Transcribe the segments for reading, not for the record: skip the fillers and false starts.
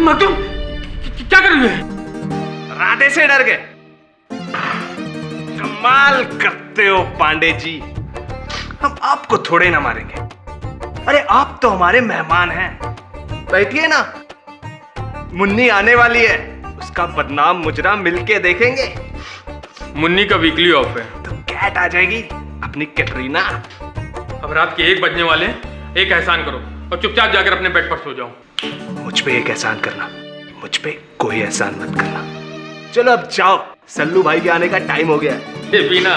मखदूम, क्या कर रही है? राधे से डर गए? कमाल करते हो पांडे जी। हम आपको थोड़े ना मारेंगे। अरे आप तो हमारे मेहमान हैं। बैठिए ना, मुन्नी आने वाली है, उसका बदनाम मुजरा मिलके देखेंगे। मुन्नी का वीकली ऑफ है। तो कैट आ जाएगी, अपनी कैटरीना। अब रात के 1 बजने वाले हैं। एक एहसान करो और चुपचाप जाकर अपने बेड पर सो जाओ। मुझ पे एक एहसान करना, मुझ पे कोई एहसान मत करना। चलो अब जाओ, सल्लू भाई के आने का टाइम हो गया है। ये पीना।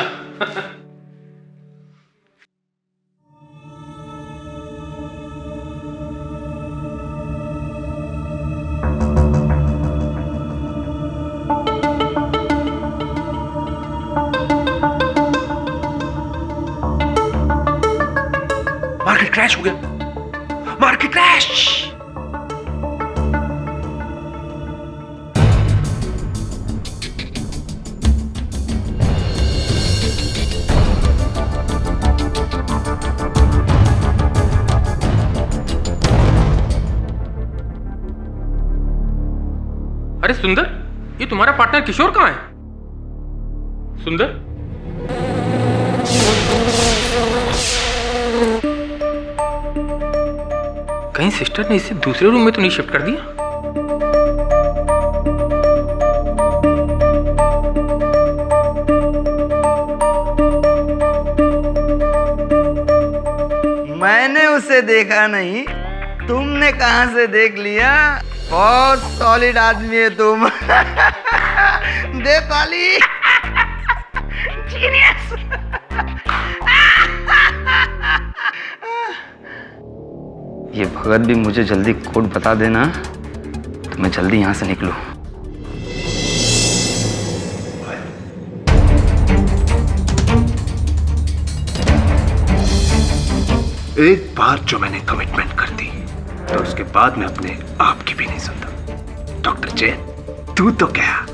मार्केट क्रैश हो गया, मार्केट क्रैश। अरे सुंदर, ये तुम्हारा पार्टनर किशोर कहाँ है? सुंदर, कहीं सिस्टर ने इसे दूसरे रूम में तो नहीं शिफ्ट कर दिया? मैंने उसे देखा नहीं, तुमने कहां से देख लिया? बहुत सॉलिड आदमी है तुम। दे ताली। जीनियस। ये भगत भी मुझे जल्दी कोड बता देना तो मैं जल्दी यहां से निकलूं। एक बार जो मैंने कमिटमेंट कर दी तो उसके बाद मैं अपने आप की भी नहीं सुनता। डॉक्टर जैन, तू तो क्या?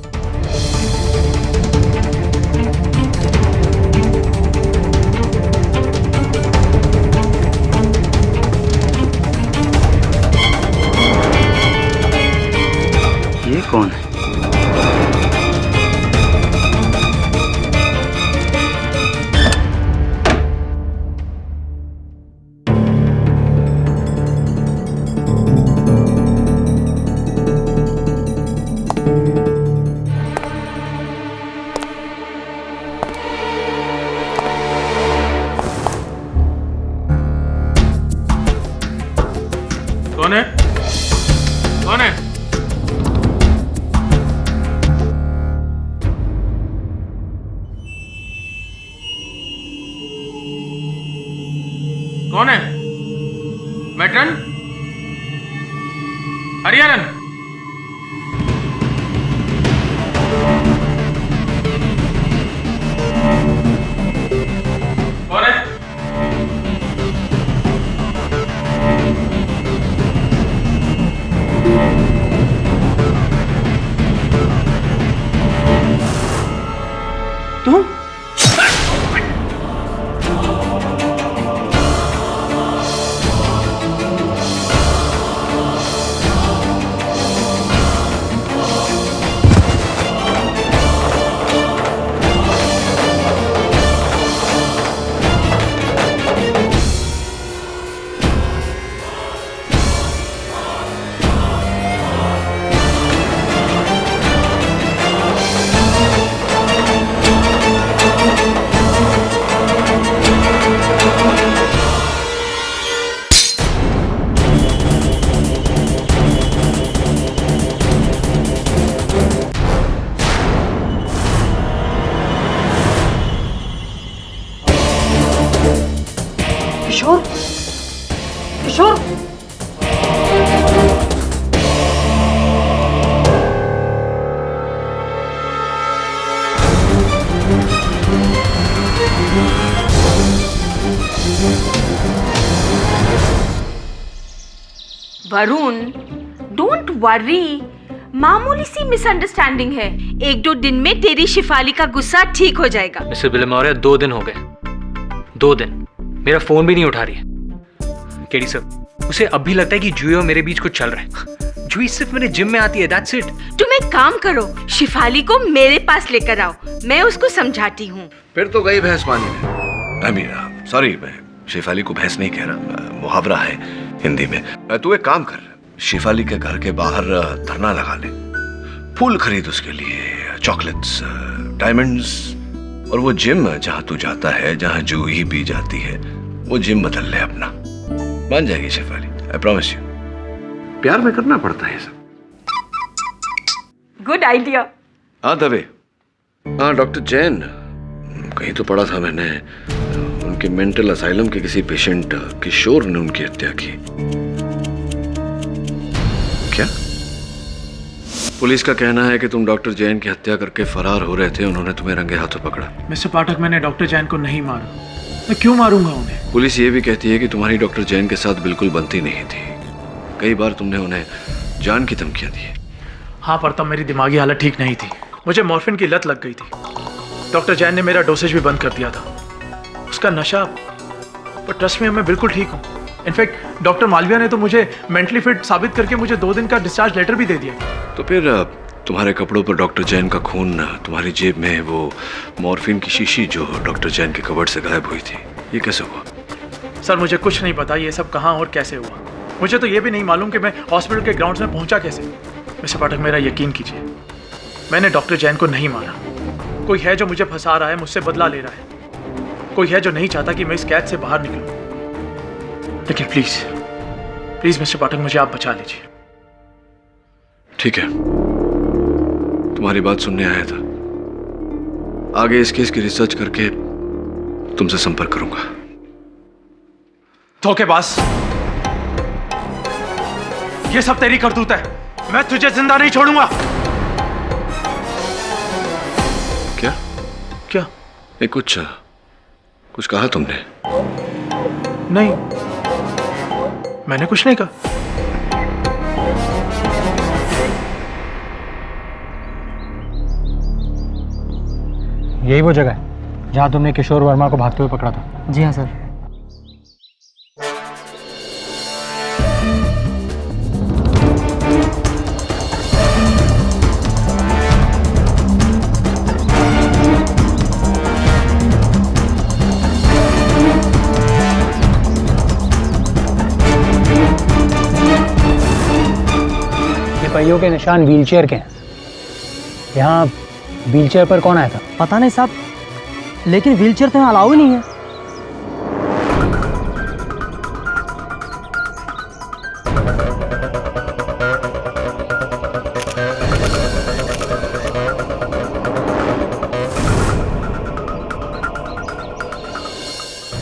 ये कौन है? कौन है? कौन है? कौन है? मैट्रन? हरियाणन? कौन है? तुम? किशोर, किशोर, वरुण, डोंट वरी, मामूली सी मिसअंडरस्टैंडिंग है। 1-2 दिन में तेरी शिफाली का गुस्सा ठीक हो जाएगा। मिस्टर बिलमौर्य, 2 दिन हो गए, 2 दिन मेरा फोन भी नहीं उठा रही है। केडी सर, उसे अब भी लगता है कि जूही और मेरे बीच कुछ चल रहा है। जूही सिर्फ मेरे जिम में आती है, दैट्स इट। तुम एक काम करो, शिफाली को मेरे पास लेकर आओ, मैं उसको समझाती हूँ। फिर तो गई भैंस पानी में। अमीरा, सॉरी, मैं शेफाली को भैंस नहीं कह रहा, मुहावरा है हिंदी में। तू एक काम कर, शेफाली के घर के बाहर धरना लगा ले, फूल खरीद उसके लिए, चॉकलेट्स, डायमंड्स, और वो जिम जहाँ तू जाता है, जहाँ जूही भी जाती है, वो जिम बदल ले अपना। मान जाएगी शेफाली, आई प्रॉमिस यू। प्यार में करना पड़ता है सब। Good idea. हाँ दबे, हाँ डॉक्टर जैन, कहीं तो पढ़ा था मैंने, उनके मेंटल असाइलम के किसी पेशेंट किशोर ने उनकी हत्या की। क्या? पुलिस का कहना है कि तुम डॉक्टर जैन की हत्या करके फरार हो रहे थे, उन्होंने तुम्हें रंगे हाथों पकड़ा। मिस्टर पाठक, मैंने डॉक्टर जैन को नहीं मारा। मैं क्यों मारूंगा उन्हें? पुलिस ये भी कहती है कि तुम्हारी डॉक्टर जैन के साथ बिल्कुल बनती नहीं थी। कई बार तुमने उन्हें जान की धमकियां दी। हाँ, पर तब मेरी दिमागी हालत ठीक नहीं थी, मुझे मॉर्फिन की लत लग गई थी। डॉक्टर जैन ने मेरा डोसेज भी बंद कर दिया था, उसका नशा। पर ट्रस्ट में मैं बिल्कुल ठीक हूँ। इनफैक्ट डॉक्टर मालविया ने तो मुझे मेंटली फिट साबित करके मुझे 2 दिन का डिस्चार्ज लेटर भी दे दिया। तो फिर तुम्हारे कपड़ों पर डॉक्टर जैन का खून, तुम्हारी जेब में वो मॉर्फिन की शीशी जो डॉक्टर जैन के कबर्ड से गायब हुई थी, ये कैसे हुआ? सर, मुझे कुछ नहीं पता ये सब कहाँ और कैसे हुआ। मुझे तो ये भी नहीं मालूम कि मैं हॉस्पिटल के ग्राउंड्स में पहुंचा कैसे। मिस्टर पाठक, मेरा यकीन कीजिए, मैंने डॉक्टर जैन को नहीं मारा। कोई है जो मुझे फंसा रहा है, मुझसे बदला ले रहा है। कोई है जो नहीं चाहता कि मैं इस कैद से बाहर निकलूं। लेकिन प्लीज प्लीज मिस्टर पाठक, मुझे आप बचा लीजिए। ठीक है, तुम्हारी बात सुनने आया था। आगे इस केस की रिसर्च करके तुमसे संपर्क करूंगा। धोखेबाज, ये सब तेरी करतूत है। मैं तुझे जिंदा नहीं छोड़ूंगा। क्या? क्या? ये कुछ कहा तुमने? नहीं, मैंने कुछ नहीं कहा। यही वो जगह है जहां तुमने किशोर वर्मा को भागते हुए पकड़ा था? जी हाँ सर। पहियों के निशान व्हीलचेयर के हैं। यहाँ व्हीलचेयर पर कौन आया था? पता नहीं साहब, लेकिन व्हीलचेयर तो यहाँ अलाउ ही नहीं है।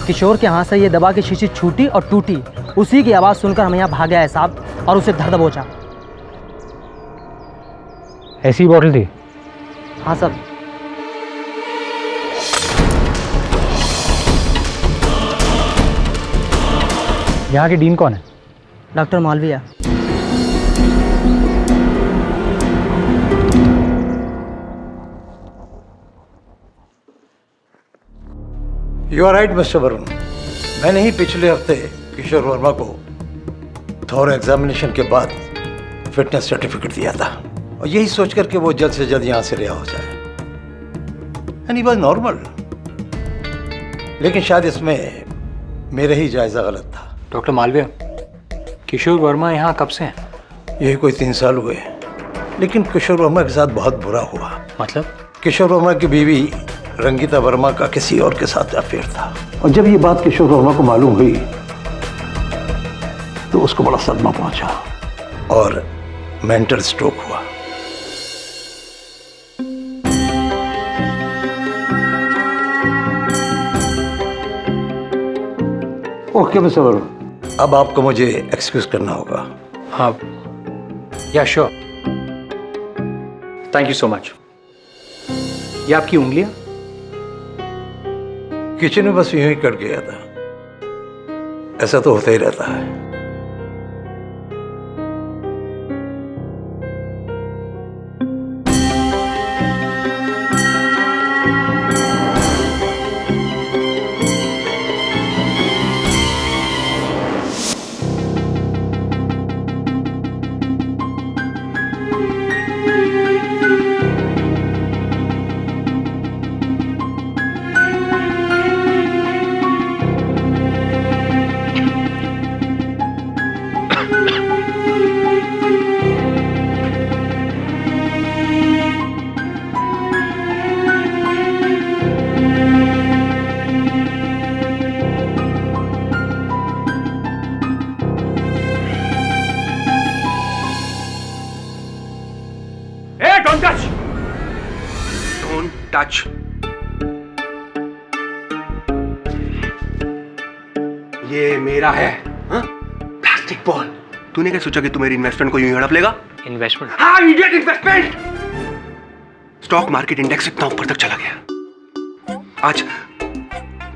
किशोर के हाथ से ये दबा की शीशी छूटी और टूटी, उसी की आवाज सुनकर हम यहाँ भागे आए साहब और उसे धर दबोचा। ऐसी बोतल थी? हाँ सर। यहाँ के डीन कौन है? Doctor Malviya. You are right mister Varun, मैंने ही पिछले हफ्ते किशोर वर्मा को थोर एग्जामिनेशन के बाद फिटनेस सर्टिफिकेट दिया था, और यही सोच कर के वो जल्द से जल्द यहाँ से रिहा हो जाए। एंड ही वाज नॉर्मल, लेकिन शायद इसमें मेरा ही जायजा गलत था। डॉक्टर मालविया, किशोर वर्मा यहाँ कब से हैं? यही कोई 3 साल हुए, लेकिन किशोर वर्मा के साथ बहुत बुरा हुआ। मतलब? किशोर वर्मा की बीवी रंगीता वर्मा का किसी और के साथ अफेयर था, और जब ये बात किशोर वर्मा को मालूम हुई तो उसको बड़ा सदमा पहुंचा और मेंटल स्ट्रोक हुआ। ओके मिस्टर वरुण, अब आपको मुझे एक्सक्यूज करना होगा। हाँ, या sure, thank you so much. ये आपकी उंगलियां? किचन में बस यूं ही कट गया था, ऐसा तो होता ही रहता है। आज ये मेरा है। हाँ? Plastic ball. तूने क्या सोचा कि तू मेरी इन्वेस्टमेंट को यूं ही हड़प लेगा? इन्वेस्टमेंट? हाँ, idiot, investment. Stock market index इतना ऊपर तक चला गया। आज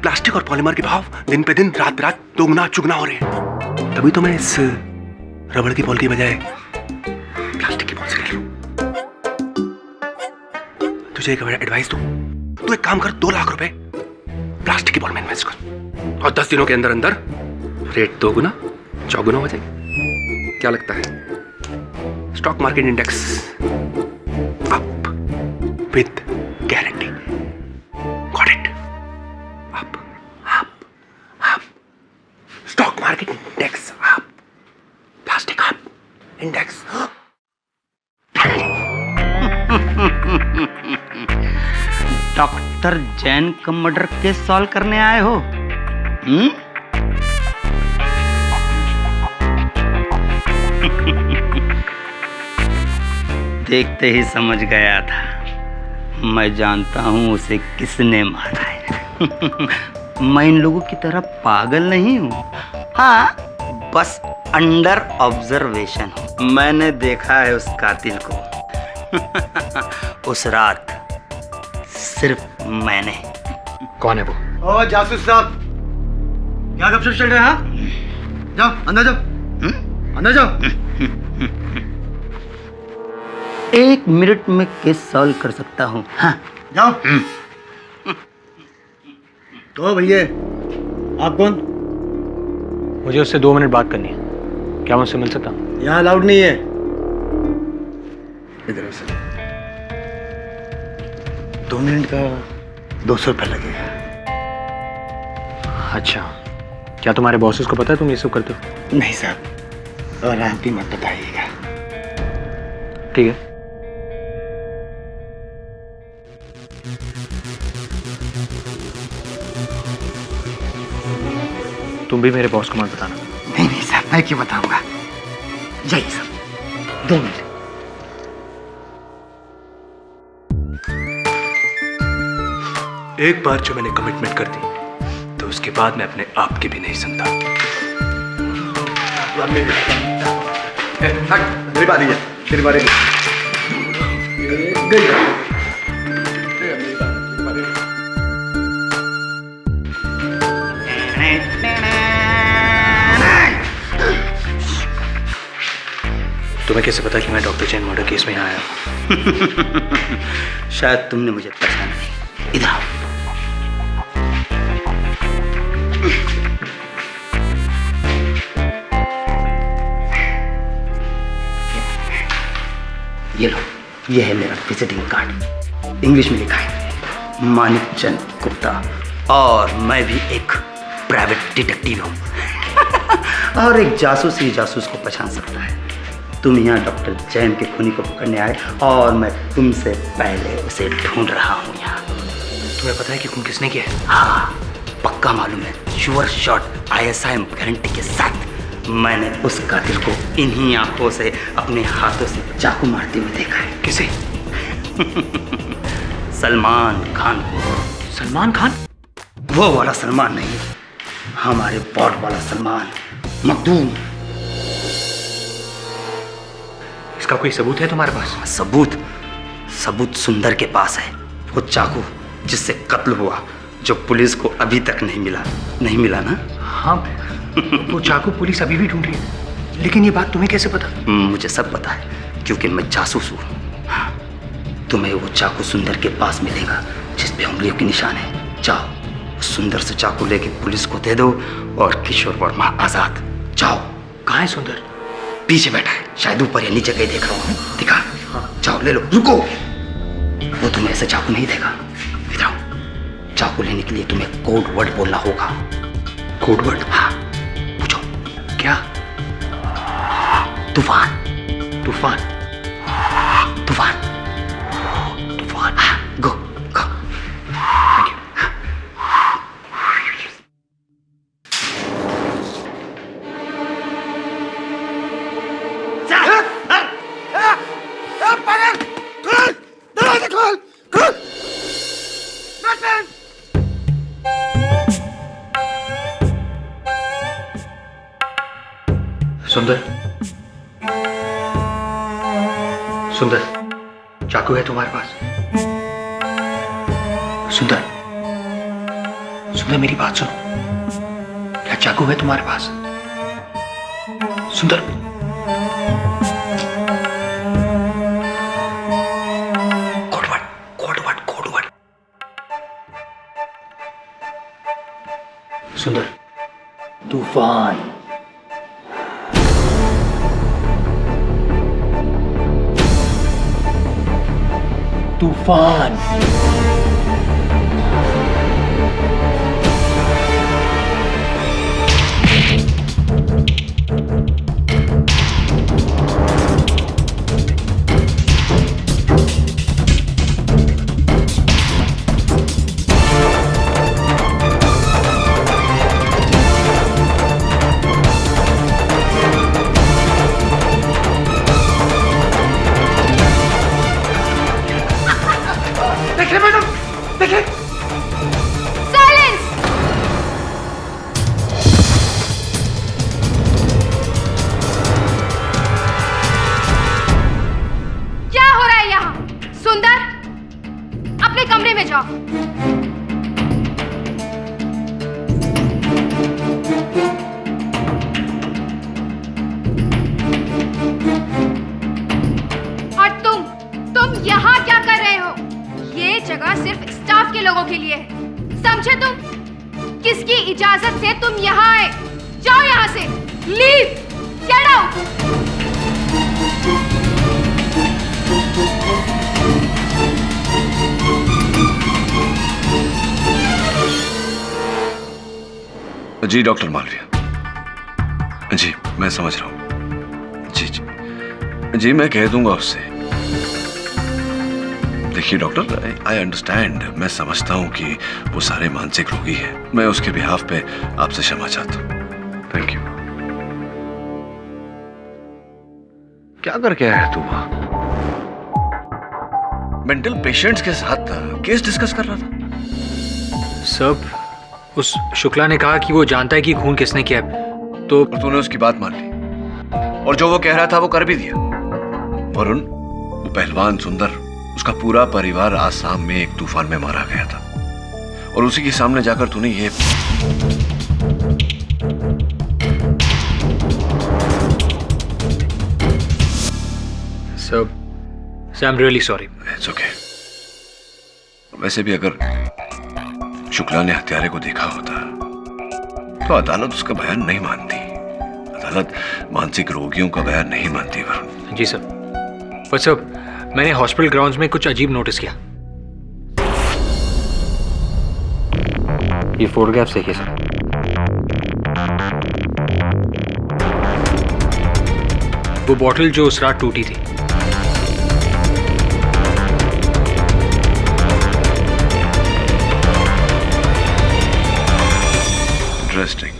प्लास्टिक और पॉलीमर के भाव दिन पे दिन, रात पे रात दोगुना चुगना हो रहे हैं। तभी तो मैं इस रबड़ की बॉल की बजाय प्लास्टिक की बॉल से खेलूं। तुझे एक एडवाइस दूं, तू एक काम कर, 2 लाख रुपए प्लास्टिक की बॉल में इन्वेस्ट कर और 10 दिनों के अंदर अंदर रेट 2 गुना 4 गुना हो जाए। क्या लगता है? Stock market index up with guarantee. Got it? Up up up. Stock market index up, plastic up, index. Doctor Jain का मर्डर केस सॉल्व करने आए हो? देखते ही समझ गया था। मैं जानता हूं उसे किसने मारा है। मैं इन लोगों की तरह पागल नहीं हूं। हाँ, बस अंडर ऑब्जर्वेशन हूं। मैंने देखा है उस कातिल को। उस रात सिर्फ मैंने। कौन है वो? ओ जासूस साहब, क्या गपशप चल रहा है? जाओ अंदर जाओ, अंदर जाओ। 1 मिनट में केस सॉल्व कर सकता हूँ। हाँ जाओ। तो भैया आप कौन? मुझे उससे 2 मिनट बात करनी है। क्या मैं उससे मिल सकता हूँ? यहाँ अलाउड नहीं है। इधर से 2 मिनट का 200 रुपये लगेगा। अच्छा, क्या तुम्हारे बॉसेस को पता है तुम ये सब करते हो? नहीं साहब, और आप भी मत बताइएगा। ठीक है। तुम भी मेरे बॉस को मत बताना। नहीं नहीं साहब, मैं क्यों बताऊंगा। जाइए साहब, 2 मिनट। एक बार जो मैंने कमिटमेंट कर दी तो उसके बाद मैं अपने आप की भी नहीं सुनता। मेरी बारी है, तेरी बारी है। तुम्हें कैसे पता कि मैं डॉक्टर जैन मर्डर केस में आया? शायद तुमने मुझे पहचाना नहीं। इधर आओ। ये लो, ये है मेरा विजिटिंग कार्ड। इंग्लिश में लिखा है मानिक चंद गुप्ता, और मैं भी एक प्राइवेट डिटेक्टिव हूँ। और एक जासूस ही जासूस को पहचान सकता है। तुम यहाँ डॉक्टर जैन के खूनी को पकड़ने आए और मैं तुमसे पहले उसे ढूंढ रहा हूँ यहाँ। तुम्हें पता है कि खून किसने किया है? हाँ, पक्का मालूम है। श्योर शॉट, ISIM गारंटी के साथ। मैंने उस कातिल को इन्हीं आंखों से अपने हाथों से चाकू मारते हुए देखा है। किसे? सलमान खान को। सलमान खान? वो वाला सलमान नहीं, हमारे बॉट वाला सलमान, मखदूम। इसका कोई सबूत है तुम्हारे पास? सबूत सुंदर के पास है। वो चाकू जिससे कत्ल हुआ, जो पुलिस को अभी तक नहीं मिला ना? हाँ, वो चाकू पुलिस अभी भी ढूंढ रही है। लेकिन ये बात तुम्हें कैसे पता? मुझे सब पता है, क्योंकि मैं जासूस हूँ। हाँ, तुम्हें वो चाकू सुंदर के पास मिलेगा जिस पे उंगलियों के निशान है। जाओ, सुंदर से चाकू लेके पुलिस को दे दो और किशोर वर्मा आजाद। जाओ। कहाँ है सुंदर? पीछे बैठा है, शायद ऊपर या नीचे कहीं देख रहा हूँ। दिखा। हाँ। जाओ ले लो। रुको, वो तुम्हें ऐसे चाकू नहीं देगा। इधर आओ। चाकू लेने के लिए तुम्हें कोड वर्ड बोलना होगा। Code word? हाँ, पूछो। क्या? तूफान। तूफान? तूफान। तूफान। हाँ, गो गो। Thank you. सुंदर, सुंदर, चाकू है तुम्हारे पास? सुंदर, सुंदर मेरी बात सुनो, क्या चाकू है तुम्हारे पास? सुंदर, कोड वर्ड। सुंदर, तूफान। तूफान। लोगों के लिए समझे तुम? किसकी इजाजत से तुम यहाँ आए? जाओ यहाँ से, लीव, गेट आउट। जी डॉक्टर मालविया, जी मैं समझ रहा हूं। जी मैं कह दूंगा उससे। देखिए डॉक्टर, आई अंडरस्टैंड, मैं समझता हूं कि वो सारे मानसिक रोगी हैं। मैं उसके बिहाफ पे आपसे क्षमा चाहता हूं। Thank you. क्या करके आया तू वहां? मेंटल पेशेंट्स के साथ केस डिस्कस कर रहा था? सब उस शुक्ला ने कहा कि वो जानता है कि खून किसने किया, तो तूने उसकी बात मान ली और जो वो कह रहा था वो कर भी दिया। वरुण, वो पहलवान सुंदर, उसका पूरा परिवार आसाम में एक तूफान में मारा गया था और उसी के सामने जाकर तूने ये सब I am really sorry. It's okay. वैसे भी अगर शुक्ला ने हत्यारे को देखा होता तो अदालत उसका बयान नहीं मानती। अदालत मानसिक रोगियों का बयान नहीं मानती। वरुण जी सर, पर सर मैंने हॉस्पिटल ग्राउंड्स में कुछ अजीब नोटिस किया। ये फोटोग्राफ्स देखिए सर। वो बॉटल जो उस रात टूटी थी, इंटरेस्टिंग।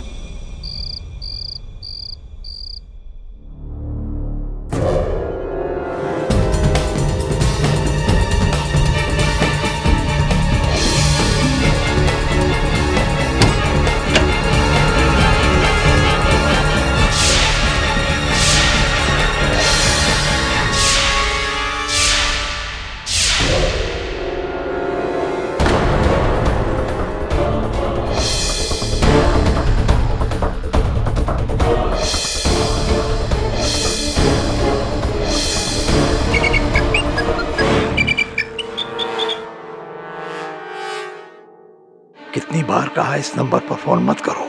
कितनी बार कहा इस नंबर पर फोन मत करो,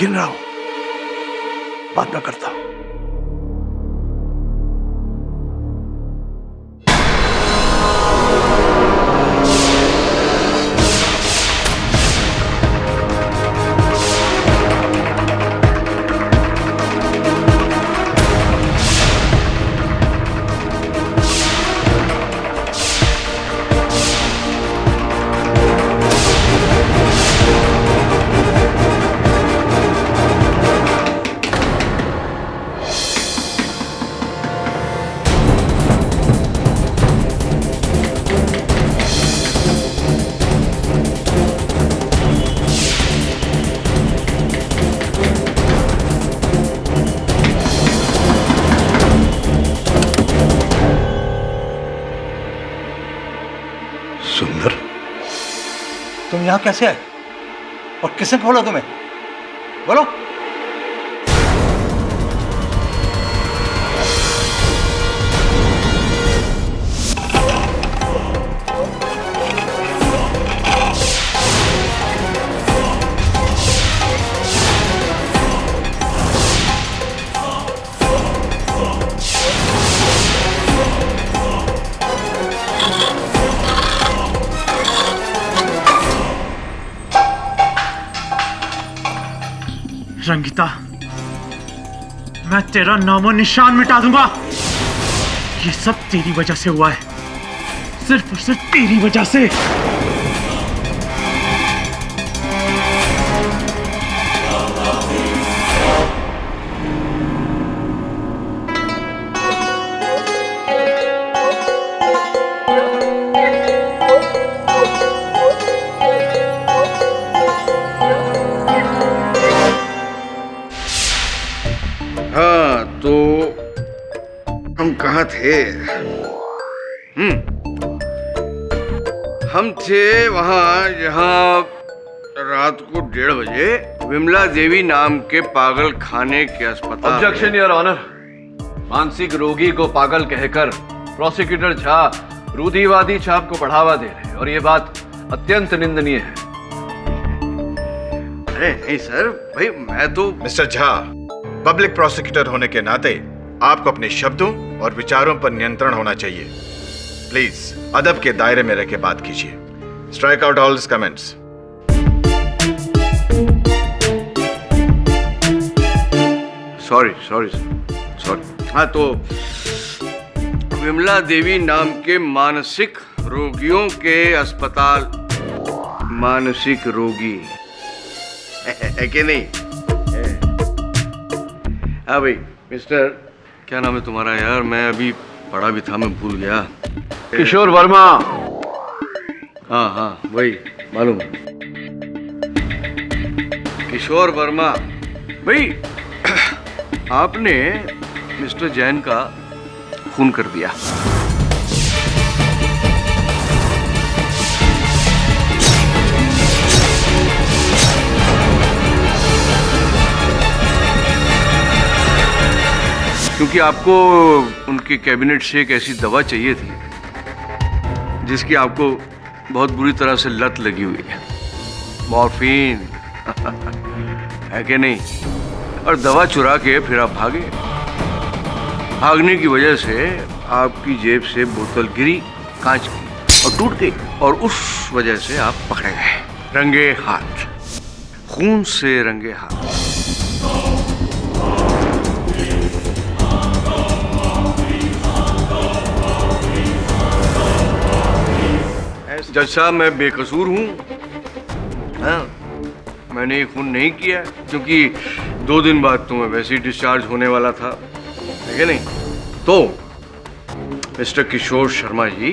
गिन रहा हूं, बाद में करता हूं। यहाँ कैसे आए और किसने खोला तुम्हें? बोलो। रंगीता, मैं तेरा नामो निशान मिटा दूंगा। ये सब तेरी वजह से हुआ है, सिर्फ और सिर्फ तेरी वजह से। तो हम कहाँ थे? हम थे वहां जहां रात को 1:30 बजे विमला देवी नाम के पागल खाने के अस्पताल। Objection your honour. मानसिक रोगी को पागल कहकर प्रोसिक्यूटर झा रूढ़िवादी छाप को बढ़ावा दे रहे हैं और ये बात अत्यंत निंदनीय है। अरे नहीं सर, भाई मैं तो। मिस्टर झा, पब्लिक प्रोसिक्यूटर होने के नाते आपको अपने शब्दों और विचारों पर नियंत्रण होना चाहिए। प्लीज अदब के दायरे में रहकर बात कीजिए। Strike out all comments. Sorry sorry sorry. हाँ, तो विमला देवी नाम के मानसिक रोगियों के अस्पताल। मानसिक रोगी है कि नहीं? हाँ भाई, मिस्टर क्या नाम है तुम्हारा यार? मैं अभी पढ़ा भी था, मैं भूल गया। किशोर वर्मा। हाँ हाँ वही, मालूम। किशोर वर्मा भाई, आपने मिस्टर जैन का खून कर दिया। क्योंकि आपको उनके कैबिनेट से एक ऐसी दवा चाहिए थी जिसकी आपको बहुत बुरी तरह से लत लगी हुई है, मॉर्फिन है कि नहीं? और दवा चुरा के फिर आप भागे। भागने की वजह से आपकी जेब से बोतल गिरी कांच की और टूट गई, और उस वजह से आप पकड़े गए रंगे हाथ, खून से रंगे हाथ। जज साहब, मैं बेकसूर हूँ। हाँ, मैंने ये खून नहीं किया क्योंकि 2 दिन बाद तो मैं वैसे ही डिस्चार्ज होने वाला था, है कि नहीं? तो मिस्टर किशोर शर्मा जी,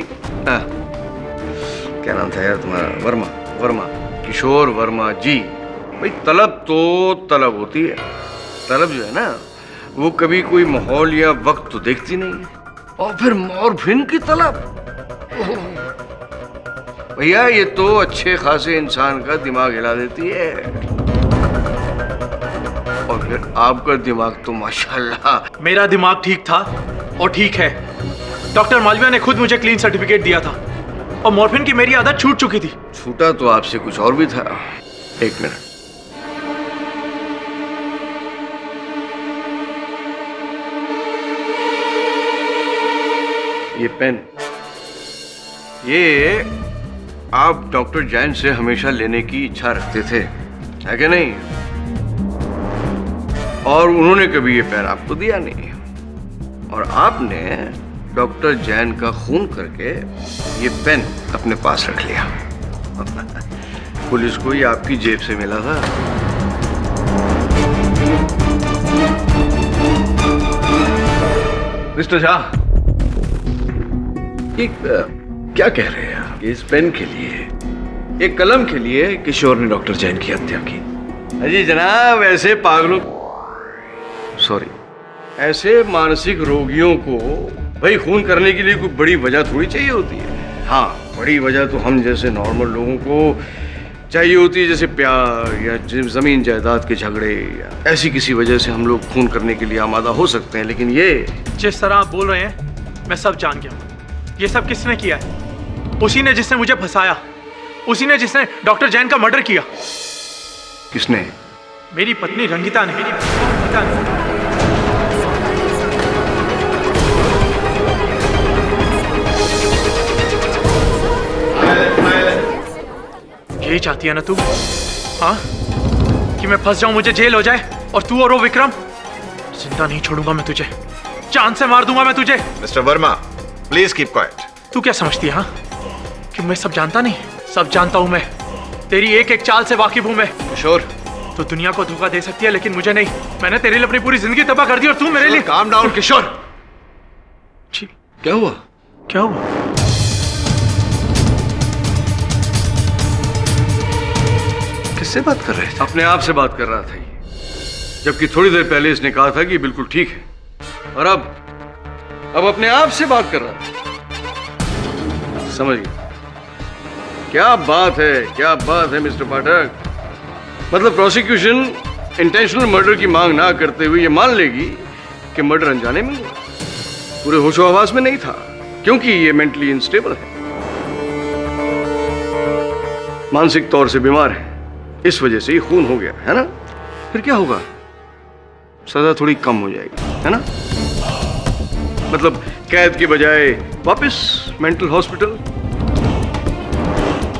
क्या नाम था यार तुम्हारा? वर्मा। वर्मा, किशोर वर्मा जी। भाई तलब तो तलब होती है। तलब जो है ना, वो कभी कोई माहौल या वक्त तो देखती नहीं है। और फिर मॉर्फिन की तलब, भैया ये तो अच्छे खासे इंसान का दिमाग हिला देती है। और फिर आपका दिमाग तो माशाल्लाह। मेरा दिमाग ठीक था और ठीक है। डॉक्टर मालविया ने खुद मुझे क्लीन सर्टिफिकेट दिया था और मॉर्फिन की मेरी आदत छूट चुकी थी। छूटा तो आपसे कुछ और भी था। एक मिनट, ये पेन, ये आप डॉक्टर जैन से हमेशा लेने की इच्छा रखते थे, है कि नहीं? और उन्होंने कभी ये पेन आपको दिया नहीं, और आपने डॉक्टर जैन का खून करके ये पेन अपने पास रख लिया। पुलिस को ये आपकी जेब से मिला था। मिस्टर झा, क्या कह रहे हैं आप? इस पेन के लिए, एक कलम के लिए किशोर ने डॉक्टर जैन की हत्या की? अजी जनाब, ऐसे पागलों, सॉरी, ऐसे मानसिक रोगियों को भाई खून करने के लिए कोई बड़ी वजह थोड़ी चाहिए होती है। हाँ, बड़ी वजह तो हम जैसे नॉर्मल लोगों को चाहिए होती है, जैसे प्यार या जमीन जायदाद के झगड़े या ऐसी किसी वजह से हम लोग खून करने के लिए आमादा हो सकते हैं, लेकिन ये जिस तरह आप बोल रहे हैं मैं सब जान गया हूँ। ये सब किसने किया है? उसी ने जिसने मुझे फंसाया, उसी ने जिसने डॉक्टर जैन का मर्डर किया। किसने? मेरी पत्नी रंगिता ने। यही चाहती है ना तू? हाँ, कि मैं फंस जाऊं, मुझे जेल हो जाए और तू और वो विक्रम? जिंदा नहीं छोड़ूंगा मैं तुझे, जान से मार दूंगा मैं तुझे। Mister Verma, please keep quiet. तू क्या समझती है हाँ, कि मैं सब जानता नहीं? सब जानता हूं मैं, तेरी एक एक चाल से वाकिफ हूं मैं। किशोर, तो दुनिया को धोखा दे सकती है लेकिन मुझे नहीं। मैंने तेरे लिए अपनी पूरी जिंदगी तबाह कर दी और तू मेरे लिए। काम डाउन किशोर। क्या हुआ? क्या हुआ? किससे बात कर रहे थे? अपने आप से बात कर रहा था ये, जबकि थोड़ी देर पहले इसने कहा था कि बिल्कुल ठीक है, और अब अपने आप से बात कर रहा था। समझ गया? क्या बात है, क्या बात है मिस्टर पाठक। मतलब प्रोसिक्यूशन इंटेंशनल मर्डर की मांग ना करते हुए ये मान लेगी कि मर्डर अनजाने में हुआ, पूरे होशो हवास में नहीं था, क्योंकि ये मेंटली अनस्टेबल है, मानसिक तौर से बीमार है, इस वजह से ही खून हो गया है ना। फिर क्या होगा? सजा थोड़ी कम हो जाएगी, है ना। मतलब कैद की बजाय वापस मेंटल हॉस्पिटल।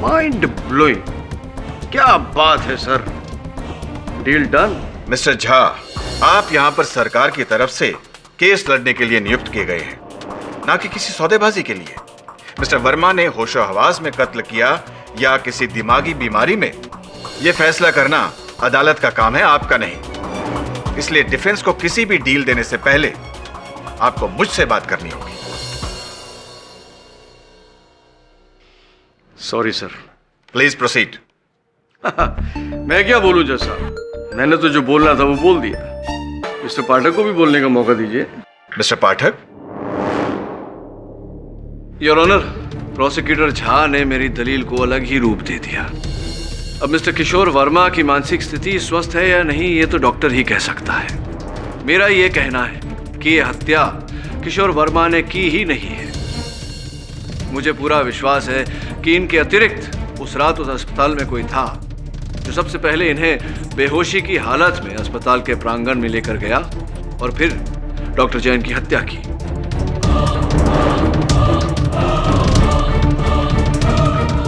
माइंड ब्लोइंग, क्या बात है sir. Deal done. Mister Jha, आप यहाँ पर सरकार की तरफ से केस लड़ने के लिए नियुक्त किए गए हैं, ना कि किसी सौदेबाजी के लिए। मिस्टर वर्मा ने होशो हवास में कत्ल किया या किसी दिमागी बीमारी में, यह फैसला करना अदालत का काम है, आपका नहीं। इसलिए डिफेंस को किसी भी डील देने से पहले आपको मुझसे बात करनी होगी। Sorry sir. Please proceed. मैं क्या बोलूं जज साहब, मैंने तो जो बोलना था वो बोल दिया। मिस्टर पाठक को भी बोलने का मौका दीजिए। Mister Pathak. Your honour, prosecutor Jha ने मेरी दलील को अलग ही रूप दे दिया। अब मिस्टर किशोर वर्मा की मानसिक स्थिति स्वस्थ है या नहीं, ये तो डॉक्टर ही कह सकता है। मेरा ये कहना है कि ये हत्या किशोर वर्मा ने की ही नहीं है। मुझे पूरा विश्वास है कि इनके अतिरिक्त उस रात उस अस्पताल में कोई था जो सबसे पहले इन्हें बेहोशी की हालत में अस्पताल के प्रांगण में लेकर गया और फिर डॉक्टर जैन की हत्या की।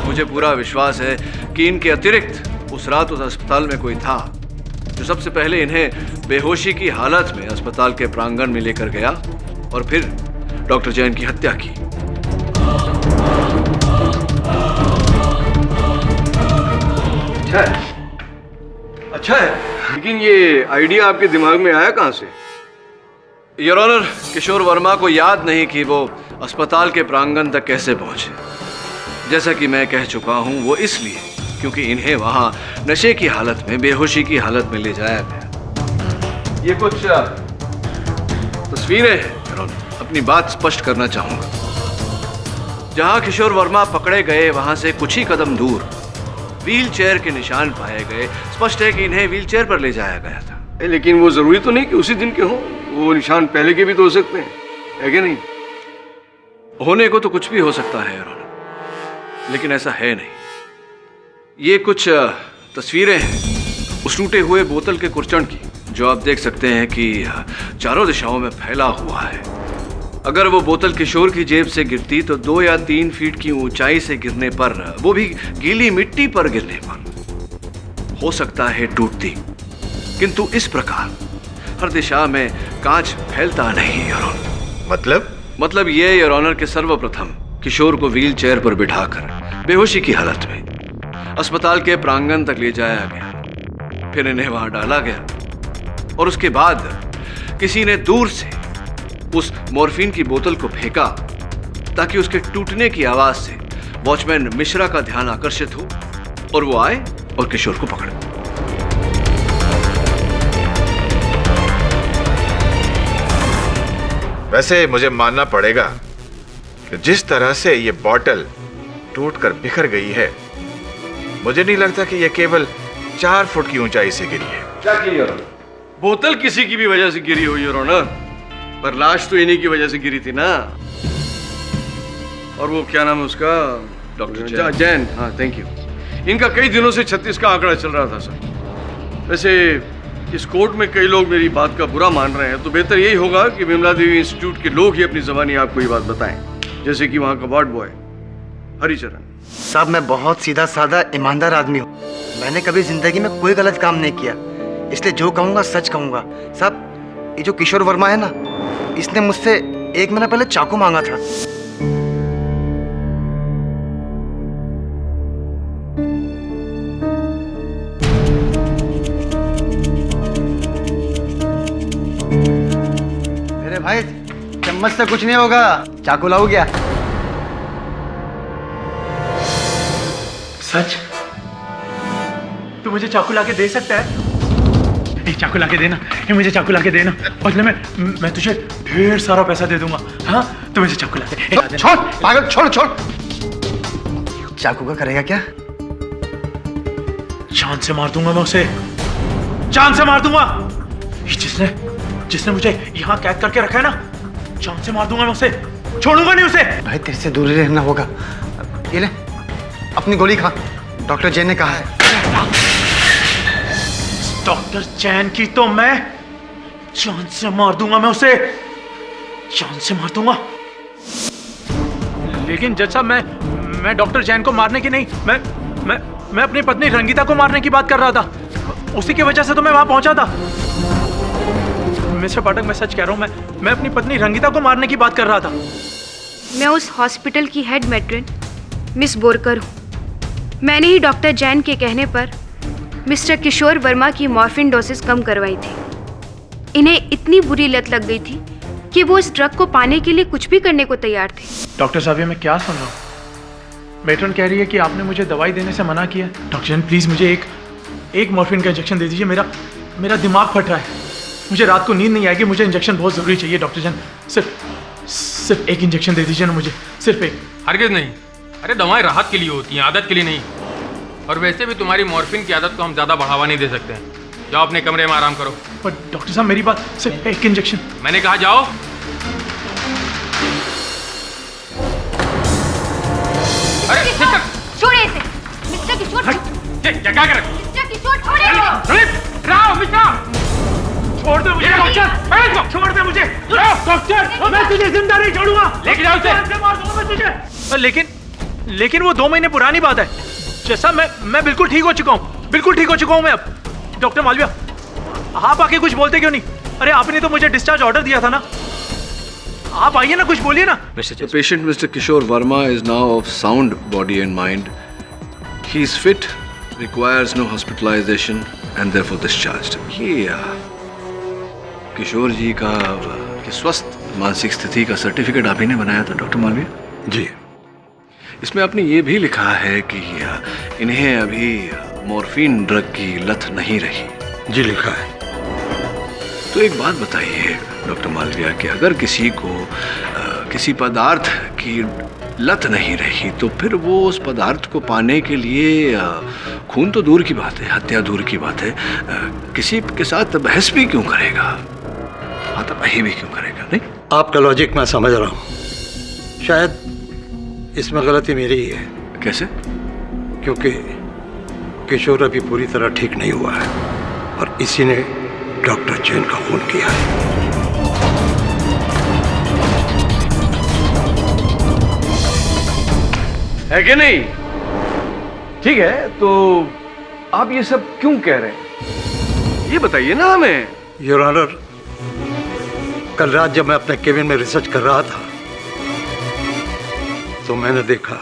मुझे पूरा विश्वास है कि इनके अतिरिक्त उस रात उस अस्पताल में कोई था जो सबसे पहले इन्हें बेहोशी की हालत में अस्पताल के प्रांगण में लेकर गया और फिर डॉक्टर जैन की हत्या की। अच्छा है, लेकिन ये आइडिया आपके दिमाग में आया कहां से? योर ऑनर, किशोर वर्मा को याद नहीं कि वो अस्पताल के प्रांगण तक कैसे पहुंचे। जैसा कि मैं कह चुका हूं, वो इसलिए क्योंकि इन्हें वहां नशे की हालत में, बेहोशी की हालत में ले जाया गया। ये कुछ तस्वीरें हैं योर ऑनर, अपनी बात स्पष्ट करना चाहूंगा। जहां किशोर वर्मा पकड़े गए वहां से कुछ ही कदम दूर व्हील चेयर के निशान पाए गए। स्पष्ट है कि इन्हें व्हील चेयर पर ले जाया गया था। लेकिन वो जरूरी तो नहीं कि उसी दिन के हों, वो निशान पहले के भी तो हो सकते हैं, है कि नहीं? होने को तो कुछ भी हो सकता है योर ऑनर, लेकिन ऐसा है नहीं। ये कुछ तस्वीरें हैं उस टूटे हुए बोतल के कुर्चन की, जो आप देख सकते हैं कि चारों दिशाओं में फैला हुआ है। अगर वो बोतल किशोर की जेब से गिरती तो 2 या 3 फीट की ऊंचाई से गिरने पर, वो भी गीली मिट्टी पर गिरने पर, हो सकता है टूटती, किंतु इस प्रकार हर दिशा में कांच फैलता नहीं योर ऑनर। मतलब ये योर ऑनर के सर्वप्रथम किशोर को व्हील चेयर पर बिठाकर बेहोशी की हालत में अस्पताल के प्रांगण तक ले जाया गया, फिर इन्हें वहां डाला गया और उसके बाद किसी ने दूर से उस मॉर्फिन की बोतल को फेंका ताकि उसके टूटने की आवाज से वॉचमैन मिश्रा का ध्यान आकर्षित हो और वो आए और किशोर को पकड़े। वैसे मुझे मानना पड़ेगा कि जिस तरह से ये बॉटल टूटकर बिखर गई है, मुझे नहीं लगता कि यह केवल 4 फुट की ऊंचाई से गिरी है। क्या की योर ऑनर? बोतल किसी की भी वजह से गिरी हुई योर ऑनर, पर लाश तो इन्हीं की वजह से गिरी थी ना। और वो क्या नाम है उसका, डॉक्टर जैन। हाँ थैंक यू। इनका कई दिनों से 36 का आंकड़ा चल रहा था सर। वैसे इस कोर्ट में कई लोग मेरी बात का बुरा मान रहे हैं, तो बेहतर यही होगा कि विमला देवी इंस्टीट्यूट के लोग ही अपनी ज़बानी आपको ये बात बताएं, जैसे कि वहाँ का वार्ड बॉय हरिचरण। साहब मैं बहुत सीधा साधा ईमानदार आदमी हूँ, मैंने कभी जिंदगी में कोई गलत काम नहीं किया, इसलिए जो कहूँगा सच कहूँगा। साहब ये जो किशोर वर्मा है ना, इसने मुझसे 1 महीना पहले चाकू मांगा था। मेरे भाई चम्मच से कुछ नहीं होगा, चाकू लाओ क्या? सच? तू मुझे चाकू लाके दे सकता है? चाकू लाके देना, ये मुझे चाकू लाके देना, बदले में मैं तुझे ढेर सारा पैसा दे दूंगा। हाँ तू मुझे चाकू लाके छोड़ पागल, छोड़ छोड़। चाकू का करेगा क्या? जान से मार दूंगा मैं उसे, जान से मार दूंगा। जिसने मुझे यहाँ कैद करके रखा है ना, जान से मार दूंगा मैं उसे, छोड़ूंगा नहीं उसे। भाई तेरे से दूर ही रहना होगा। ये ले अपनी गोली खा, डॉक्टर जैन ने कहा है। डॉक्टर जैन की तो मैं जान से मार दूंगा मैं उसे, जान से मार दूंगा। लेकिन जज साहब मैं डॉक्टर जैन को मारने की नहीं, मैं अपनी पत्नी रंगीता को मारने की बात कर रहा था, उसी की वजह से तो मैं वहां पहुंचा था। मिस्टर पाठक मैं सच कह रहा हूं, मैं अपनी पत्नी रंगीता को मारने की बात कर रहा था। मैं उस हॉस्पिटल की हेड मैट्रन मिस बोरकर हूँ। मैंने ही डॉक्टर जैन के कहने पर मिस्टर किशोर वर्मा की मॉर्फिन डोसेस कम करवाई थी। इन्हें इतनी बुरी लत लग गई थी कि वो इस ड्रग को पाने के लिए कुछ भी करने को तैयार थे। डॉक्टर साहब ये मैं क्या सुन रहा हूँ? मैट्रन कह रही है कि आपने मुझे दवाई देने से मना किया। डॉक्टर जैन प्लीज़ मुझे एक मॉर्फिन का इंजेक्शन दे दीजिए, मेरा दिमाग फट रहा है, मुझे रात को नींद नहीं आएगी, मुझे इंजेक्शन बहुत ज़रूरी चाहिए। डॉक्टर जैन सिर्फ एक इंजेक्शन दे दीजिए ना मुझे, सिर्फ एक। हरगिज़ नहीं, अरे दवाएं राहत के लिए होती हैं, आदत के लिए नहीं। और वैसे भी तुम्हारी मॉर्फिन की आदत को हम ज़्यादा बढ़ावा नहीं दे सकते हैं। जाओ अपने कमरे में आराम करो। पर डॉक्टर साहब मेरी बात, सिर्फ एक इंजेक्शन। मैंने कहा जाओ। अरे सिस्टर छोड़िए इसे। मिस्टर किशोर, क्या कर रहे हो? मिस्टर किशोर छोड़िए इसे। राव मिस्टर, छोड़ दो मुझे डॉक्टर, छोड़ दे मुझे डॉक्टर, मैं तुझे जिंदा नहीं छोड़ूंगा, लेके जाओ उसे। मार दूंगा मैं तुझे। लेकिन वो 2 महीने पुरानी बात है। जैसा मैं बिल्कुल ठीक हो चुका हूँ, बिल्कुल ठीक हो चुका हूँ मैं अब। डॉक्टर मालविया आप आके कुछ बोलते क्यों नहीं? अरे आपने तो मुझे डिस्चार्ज ऑर्डर दिया था ना, आप आइए ना, कुछ बोलिए ना। The patient Mr. Kishore Verma is now of sound body and mind. He is fit, requires no hospitalization and therefore discharged. ये किशोर जी का स्वस्थ मानसिक स्थिति का सर्टिफिकेट आप ही ने बनाया था डॉक्टर मालविया? जी। इसमें आपने ये भी लिखा है कि इन्हें अभी मॉर्फिन ड्रग की लत नहीं रही। जी लिखा है। तो एक बात बताइए डॉक्टर मालविया कि अगर किसी को किसी पदार्थ की लत नहीं रही तो फिर वो उस पदार्थ को पाने के लिए खून तो दूर की बात है, हत्या दूर की बात है, किसी के साथ बहस भी क्यों करेगा, हाथापाई भी क्यों करेगा? नहीं, आपका लॉजिक मैं समझ रहा हूँ, शायद इसमें गलती मेरी ही है। कैसे? क्योंकि किशोर अभी पूरी तरह ठीक नहीं हुआ है और इसी ने डॉक्टर जैन का खून किया है कि नहीं? ठीक है, तो आप ये सब क्यों कह रहे हैं, ये बताइए ना हमें। योर ऑनर, कल रात जब मैं अपने केबिन में रिसर्च कर रहा था तो मैंने देखा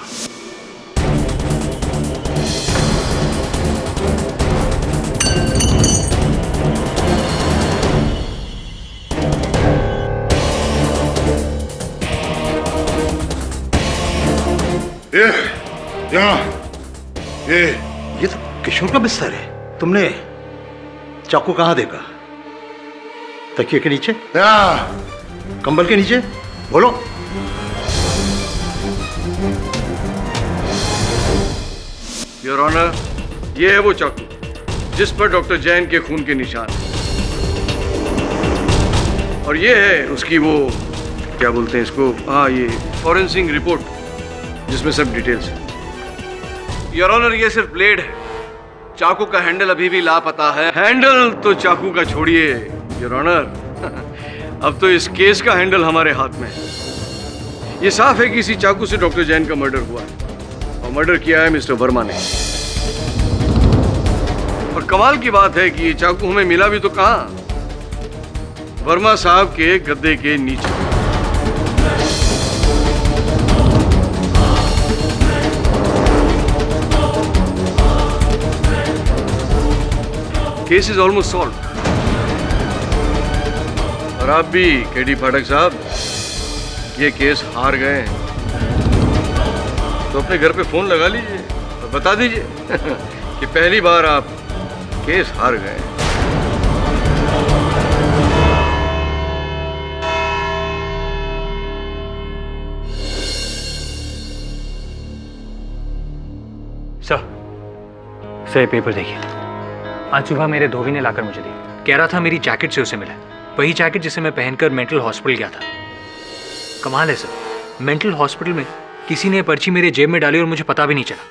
ये तो किशोर का बिस्तर है। तुमने चाकू कहाँ देखा? तकिए के नीचे या कंबल के नीचे? बोलो। योर ऑनर, ये है वो चाकू जिस पर डॉक्टर जैन के खून के निशान हैं। और ये है उसकी वो क्या बोलते हैं इसको, हाँ ये फॉरेंसिक रिपोर्ट जिसमें सब डिटेल्स है। योर ऑनर, ये सिर्फ ब्लेड है, चाकू का हैंडल अभी भी लापता है। हैंडल तो चाकू का छोड़िए योर ऑनर, अब तो इस केस का हैंडल हमारे हाथ में है। ये साफ है कि इसी चाकू से डॉक्टर जैन का मर्डर हुआ है और मर्डर किया है मिस्टर वर्मा ने। और कमाल की बात है कि ये चाकू हमें मिला भी तो कहां, वर्मा साहब के गद्दे के नीचे। Case is almost solve. और आप भी केडी पाठक साहब ये केस हार गए हैं, तो अपने घर पे फोन लगा लीजिए और बता दीजिए कि पहली बार आप केस हार गए। सर ये पेपर देखिए। आज सुबह मेरे धोबी ने लाकर मुझे दी। कह रहा था मेरी जैकेट से उसे मिला, वही जैकेट जिसे मैं पहनकर मेंटल हॉस्पिटल गया था। कमाल है सर, मेंटल हॉस्पिटल में किसी ने पर्ची मेरे जेब में डाली और मुझे पता भी नहीं चला।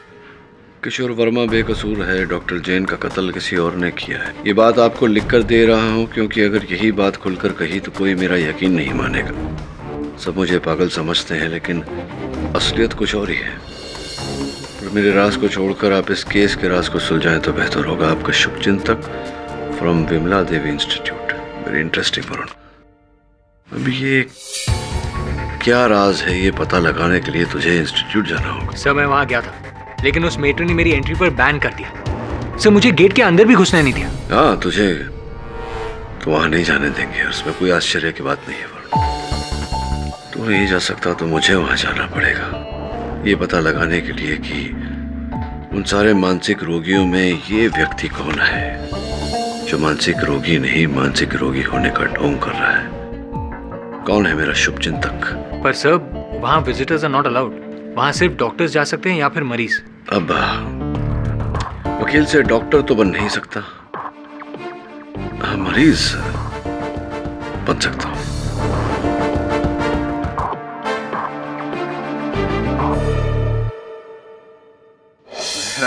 किशोर वर्मा बेकसूर है, डॉक्टर जैन का कत्ल किसी और ने किया है। ये बात आपको लिखकर दे रहा हूँ क्योंकि अगर यही बात खुलकर कही तो कोई मेरा यकीन नहीं मानेगा। सब मुझे पागल समझते हैं लेकिन असलियत कुछ और ही है। मेरे राज को छोड़कर आप इस केस के राज को सुलझाएं तो बेहतर होगा। आपका शुभचिंतक from Vimla Devi institute. Very interesting Varun. अभी ये क्या राज है ये पता लगाने के लिए तुझे इंस्टीट्यूट जाना होगा। सर मैं वहां गया था लेकिन उस मेट्रो ने मेरी एंट्री पर बैन कर दिया। सर मुझे गेट के अंदर भी घुसने नहीं दिया। हाँ, तुझे तो वहां नहीं जाने देंगे, उसमें कोई आश्चर्य की बात नहीं है वरुण। तू नहीं जा सकता तो मुझे वहां जाना पड़ेगा, ये पता लगाने के लिए कि उन सारे मानसिक रोगियों में ये व्यक्ति कौन है जो मानसिक रोगी नहीं मानसिक रोगी होने का ढोंग कर रहा है। कौन है मेरा शुभचिंतक? पर सर वहाँ विजिटर्स आर नॉट अलाउड, वहाँ सिर्फ डॉक्टर्स जा सकते हैं या फिर मरीज। अब वकील से डॉक्टर तो बन नहीं सकता, मरीज बन सकता हूँ।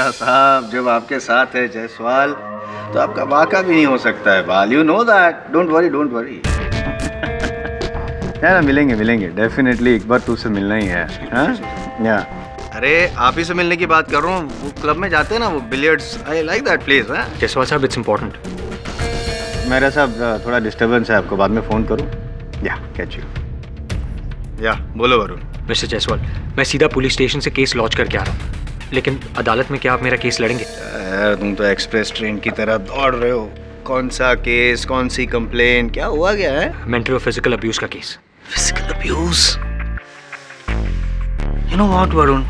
साहब जब आपके साथ है जायसवाल तो आपका वाका भी नहीं हो सकता है बाल। You know that. Don't worry don't worry. ना मिलेंगे डेफिनेटली। एक बार तुझसे मिलना ही है। हाँ या अरे आप ही से मिलने की बात कर रहा हूँ। वो क्लब में जाते हैं ना वो billiards. I like that place. Jaiswal साहब इट्स इम्पोर्टेंट। मेरा साहब थोड़ा डिस्टर्बेंस है, आपको बाद में फोन करूँ? या कैच यू। या बोलो वरुण। मिस्टर जायसवाल मैं सीधा पुलिस स्टेशन से केस लॉन्च करके आ रहा हूँ, लेकिन अदालत में क्या आप मेरा केस लड़ेंगे? यार तुम तो एक्सप्रेस ट्रेन की तरह दौड़ रहे हो। कौन सा केस, कौन सी कंप्लेन, क्या हुआ क्या है? मेंटल और फिजिकल अब्यूज का case. Physical abuse? You know what Varun,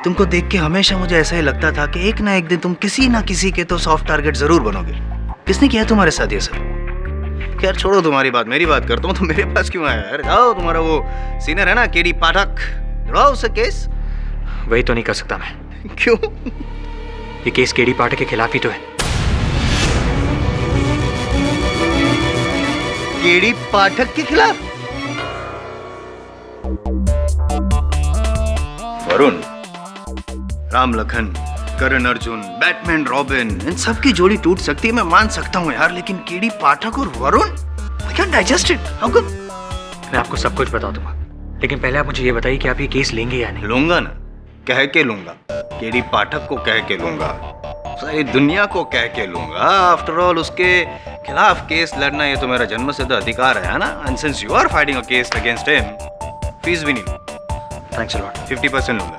तुमको देख के हमेशा मुझे ऐसा ही लगता था कि एक ना एक दिन तुम किसी ना किसी के तो सॉफ्ट टारगेट जरूर बनोगे। किसने किया तुम्हारे साथ ये सब? खैर छोड़ो तुम्हारी बात, मेरी बात करता हूँ। तो मेरे पास क्यों आया यार? जाओ, तुम्हारा वो सीनियर है ना केडी पाठक, लड़ाओ उससे केस। वही तो नहीं कर सकता मैं। क्यों? ये केस केडी पाठक के खिलाफ ही तो है। केडी पाठक के खिलाफ? वरुण, राम लखन, करण अर्जुन, बैटमैन रॉबिन, इन सब की जोड़ी टूट सकती है, मैं मान सकता हूँ यार, लेकिन केडी पाठक और Varun, I can't digest it. How come? मैं आपको सब कुछ बता दूंगा, लेकिन पहले आप मुझे ये बताइए कि आप ये केस लेंगे या नहीं? लूंगा ना, कह के लूंगा। केडी पाठक को कह के लूंगा, सारी दुनिया को कह के लूंगा। आफ्टर ऑल उसके खिलाफ केस लड़ना ये तो मेरा जन्मसिद्ध अधिकार है ना। And since you are fighting a case against him, fees भी नहीं लूंगा। Thanks a lot. 50% लूंगा।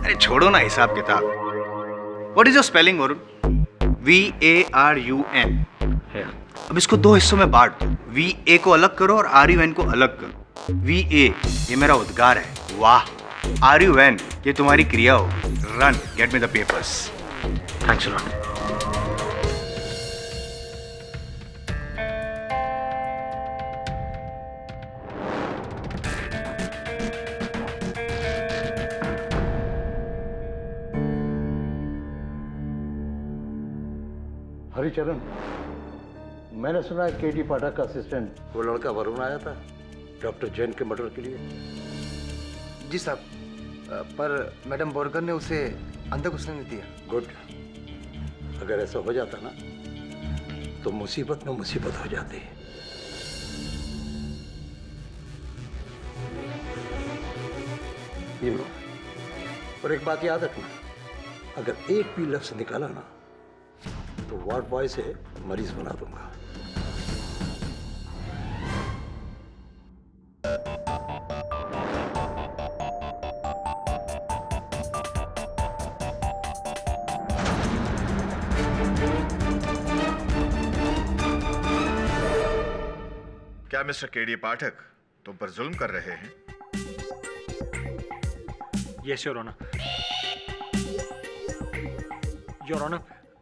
अरे छोड़ो ना हिसाब किताब। What is your spelling Varun? VARUN। अब इसको दो हिस्सों में बांट दो। VA को अलग करो और RUN को अलग करो। VA ये मेरा उद्गार है, वाह। RUN ये तुम्हारी क्रिया हो, run, get me the papers. Thanks a lot. चरण, मैंने सुना है केडी पाठक का असिस्टेंट वो लड़का वरुण आया था डॉक्टर जैन के मर्डर के लिए। जी साहब, पर मैडम बोरकर ने उसे अंदर घुसने नहीं दिया। गुड। अगर ऐसा हो जाता ना तो मुसीबत में मुसीबत हो जाती। ये लो, और एक बात याद रखना, अगर एक भी लफ्ज निकाला ना तो वार्ड बॉय से मरीज बना दूंगा। क्या मिस्टर केडी पाठक तुम पर जुल्म कर रहे हैं? Yes your honour. Your honour,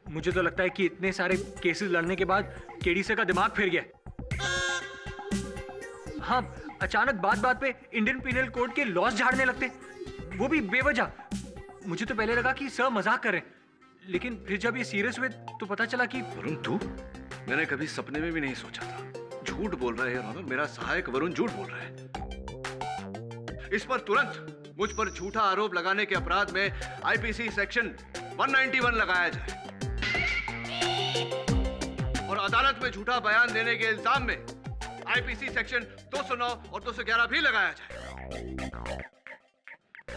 मुझे तो लगता है कि इतने सारे केसेस लड़ने के बाद केडी सर का दिमाग फिर गया। हाँ, अचानक बात बात पे इंडियन पीनल कोड के लॉस झाड़ने लगते, वो भी बेवजह। मुझे तो पहले लगा कि सर मजाक कर रहे हैं, लेकिन फिर जब ये सीरियस हुए तो पता चला कि वरुण तू? मैंने कभी सपने में भी नहीं सोचा था। झूठ बोल रहा है योर ऑनर, मेरा सहायक वरुण झूठ बोल रहा है। इस पर तुरंत मुझ पर झूठा आरोप लगाने के अपराध में आईपीसी सेक्शन 191 लगाया जाए और अदालत में झूठा बयान देने के इल्जाम में आईपीसी सेक्शन 209 और 211 भी लगाया जाए।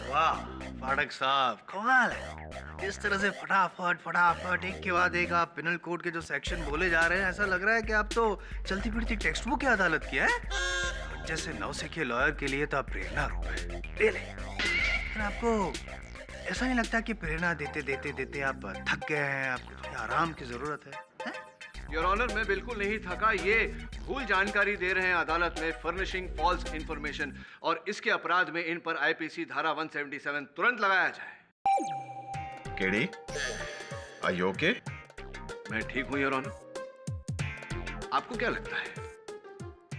वाह पाठक साहब, कमाल है। इस तरह से फटाफट एक के बाद एक आप पिनल कोड के जो सेक्शन बोले जा रहे हैं, ऐसा लग रहा है कि आप तो चलती फिरती टेक्स्ट बुक की अदालत की है। जैसे नौसिखिए लॉयर के लिए तो आप प्रेरणा रूप है। ले ले। आपको ऐसा नहीं लगता कि प्रेरणा देते देते देते आप थक गए हैं, आपको थोड़ी आराम की जरूरत है? योर ऑनर, मैं बिल्कुल नहीं थका। ये भूल जानकारी दे रहे हैं अदालत में, फर्निशिंग फॉल्स इंफॉर्मेशन, और इसके अपराध में इन पर आईपीसी धारा 177 तुरंत लगाया जाए। KD, are you okay? मैं ठीक हूं योर ऑनर। आपको क्या लगता है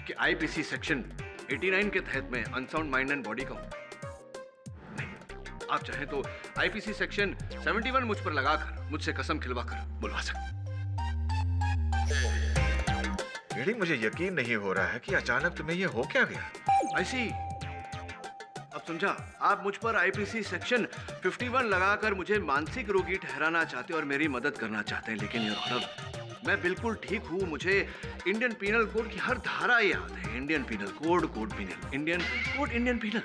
कि आईपीसी सेक्शन 89 के तहत मैं अनसाउंड माइंड एंड बॉडी का हूं? नहीं, आप चाहें तो आईपीसी सेक्शन 71 मुझ पर लगाकर, मुझसे कसम खिलवाकर बुलवा सकते। केडी, मुझे यकीन नहीं हो रहा है कि अचानक तुम्हें ये हो क्या गया। ऐसी अब समझा, आप मुझ पर आईपीसी सेक्शन 51 लगाकर मुझे मानसिक रोगी ठहराना चाहते और मेरी मदद करना चाहते हैं, लेकिन योर ऑनर मैं बिल्कुल ठीक हूं। मुझे इंडियन पीनल कोड की हर धारा याद है। Indian penal code, code penal, Indian code, Indian penal.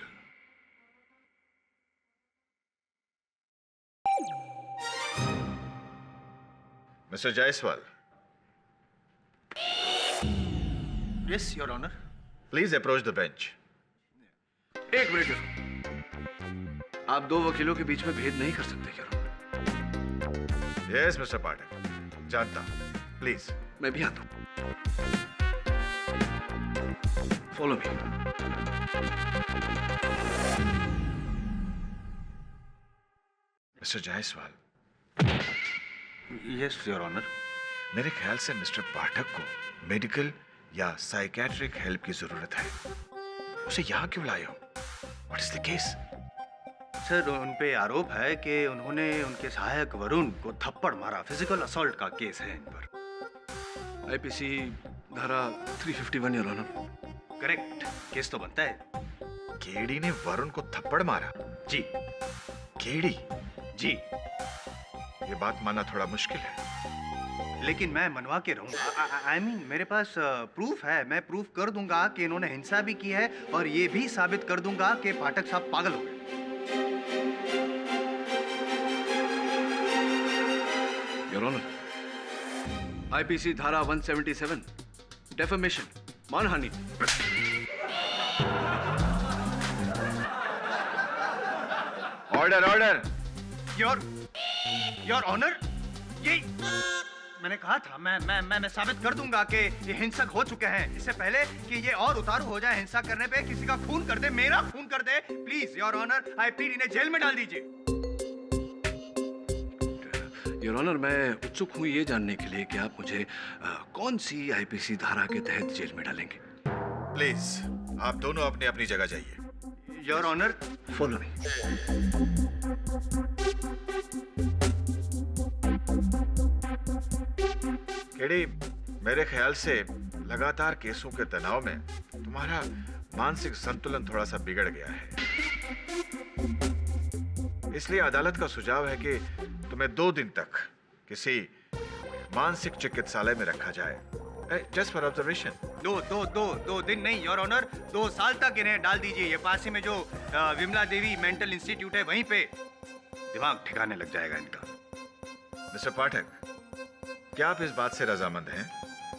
Mister Jaiswal, yes your honour. Please approach the bench. एक मिनट, आप दो वकीलों के बीच में भेद नहीं कर सकते क्या? यस मिस्टर पाठक, जानता हूं। प्लीज। मैं भी आता हूं। Follow me. Mister Jaiswal. Yes your honour. मेरे ख्याल से मिस्टर पाठक को मेडिकल या साइकेट्रिक हेल्प की जरूरत है। उसे यहाँ क्यों लाए हो? What is the case? Sir, उन पे आरोप है कि उन्होंने उनके सहायक वरुण को थप्पड़ मारा। फिजिकल असॉल्ट का केस है इन पर। आईपीसी धारा 351 योर ऑनर। करेक्ट, केस तो बनता है। केडी ने वरुण को थप्पड़ मारा? जी। केडी? जी। ये बात मानना थोड़ा मुश्किल है, लेकिन मैं मनवा के रहूंगा। आई मीन मेरे पास प्रूफ है। मैं प्रूफ कर दूंगा कि इन्होंने हिंसा भी की है और ये भी साबित कर दूंगा कि पाठक साहब पागल हो गए। योर ऑनर, आईपीसी धारा 177 डेफेमेशन, मानहानि। Order order. योर ऑनर, ये मैंने कहा था, मैं साबित कर दूंगा कि ये हिंसक हो चुके हैं। इससे पहले कि ये और उतारू हो जाए हिंसा करने पे, किसी का खून कर दे, मेरा खून कर दे, please your honour, I plead इन्हें जेल में डाल दीजिए। योर ऑनर, मैं उत्सुक हूं ये जानने के लिए कि आप मुझे कौन सी आईपीसी धारा के तहत जेल में डालेंगे। प्लीज आप दोनों अपनी अपनी जगह जाइए। Your honour, follow me. Lady, मेरे ख्याल से लगातार केसों के तनाव में तुम्हारा मानसिक संतुलन थोड़ा सा बिगड़ गया है। इसलिए अदालत का सुझाव है कि तुम्हें 2 दिन तक किसी मानसिक चिकित्सालय में रखा जाए, जस्ट फॉर ऑब्जर्वेशन। 2 दिन नहीं योर ऑनर, 2 साल तक इन्हें डाल दीजिए। ये पास ही में जो विमला देवी मेंटल इंस्टीट्यूट है वहीं पे दिमाग ठिकाने लग जाएगा इनका। मिस्टर पाठक, क्या आप इस बात से रजामंद हैं?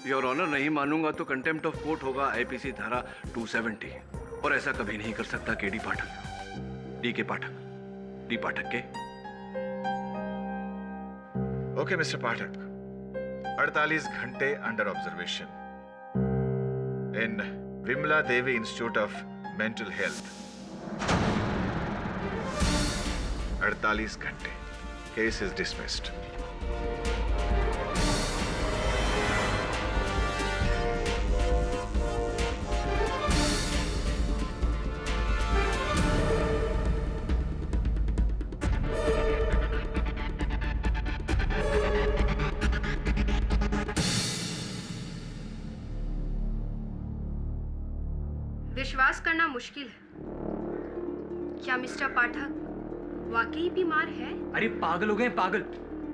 योर ऑनर, नहीं मानूंगा तो कंटेम्प्ट ऑफ कोर्ट होगा, आईपीसी धारा 270, और ऐसा कभी नहीं कर सकता के डी पाठक, डी के पाठक, डी पाठक के। ओके मिस्टर पाठक, 48 घंटे under observation in Vimla Devi institute of mental health. 48 घंटे। Case is dismissed. विश्वास करना मुश्किल है, क्या मिस्टर पाठक वाकई बीमार है? अरे पागल हो गए पागल,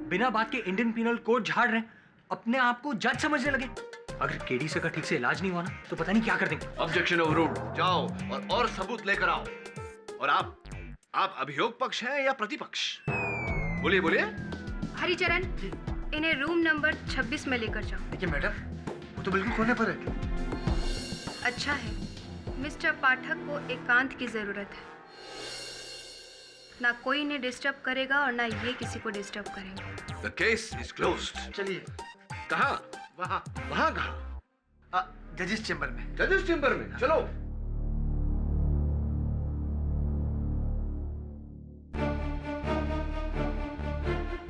बिना बात के इंडियन पीनल कोड झाड़ रहे हैं, अपने आप को जज समझने लगे। अगर केडी से का ठीक से इलाज नहीं हुआ ना तो पता नहीं क्या कर देंगे। Objection overruled. जाओ और सबूत लेकर आओ। और आप अभियोग पक्ष हैं या प्रतिपक्ष? बोलिए बोलिए। हरिचरण, इन्हें रूम नंबर 26 में लेकर जाओ। देखिए मैडम, वो तो बिल्कुल कोने पर है। अच्छा है, मिस्टर पाठक को एकांत की जरूरत है। ना कोई इन्हें डिस्टर्ब करेगा और ना ये किसी को डिस्टर्ब करेंगे। The case is closed. चलिए। कहाँ? वहाँ कहाँ? जजेस चेंबर में। जजेस चेंबर में, चलो।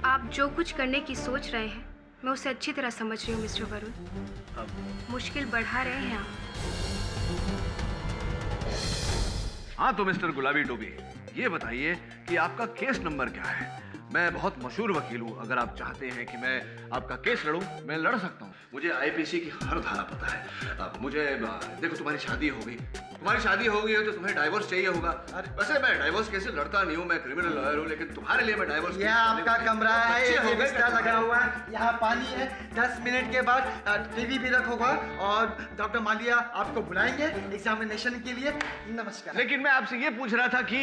आप जो कुछ करने की सोच रहे हैं मैं उसे अच्छी तरह समझ रही हूँ मिस्टर वरुण। मुश्किल बढ़ा रहे हैं आप। हाँ तो मिस्टर गुलाबी टोपी, ये बताइए कि आपका केस नंबर क्या है? मैं बहुत मशहूर वकील हूँ, अगर आप चाहते हैं कि मैं आपका केस लड़ूं, मैं लड़ सकता हूँ। मुझे आईपीसी की हर धारा पता है। अब मुझे देखो, तुम्हारी शादी हो गई है तो तुम्हें डाइवोर्स चाहिए होगा। वैसे मैं डाइवोर्स केस लड़ता नहीं हूँ, मैं क्रिमिनल लॉयर हूँ, लेकिन तुम्हारे लिए मैं डाइवोर्स। यह आपका कमरा है, ये बिस्तर लगा हुआ है, यहाँ पानी है। 10 मिनट के बाद टीवी भी रखोगा और डॉक्टर मालिया आपको बुलाएंगे एग्जामिनेशन के लिए। नमस्कार। लेकिन मैं आपसे ये पूछ रहा था कि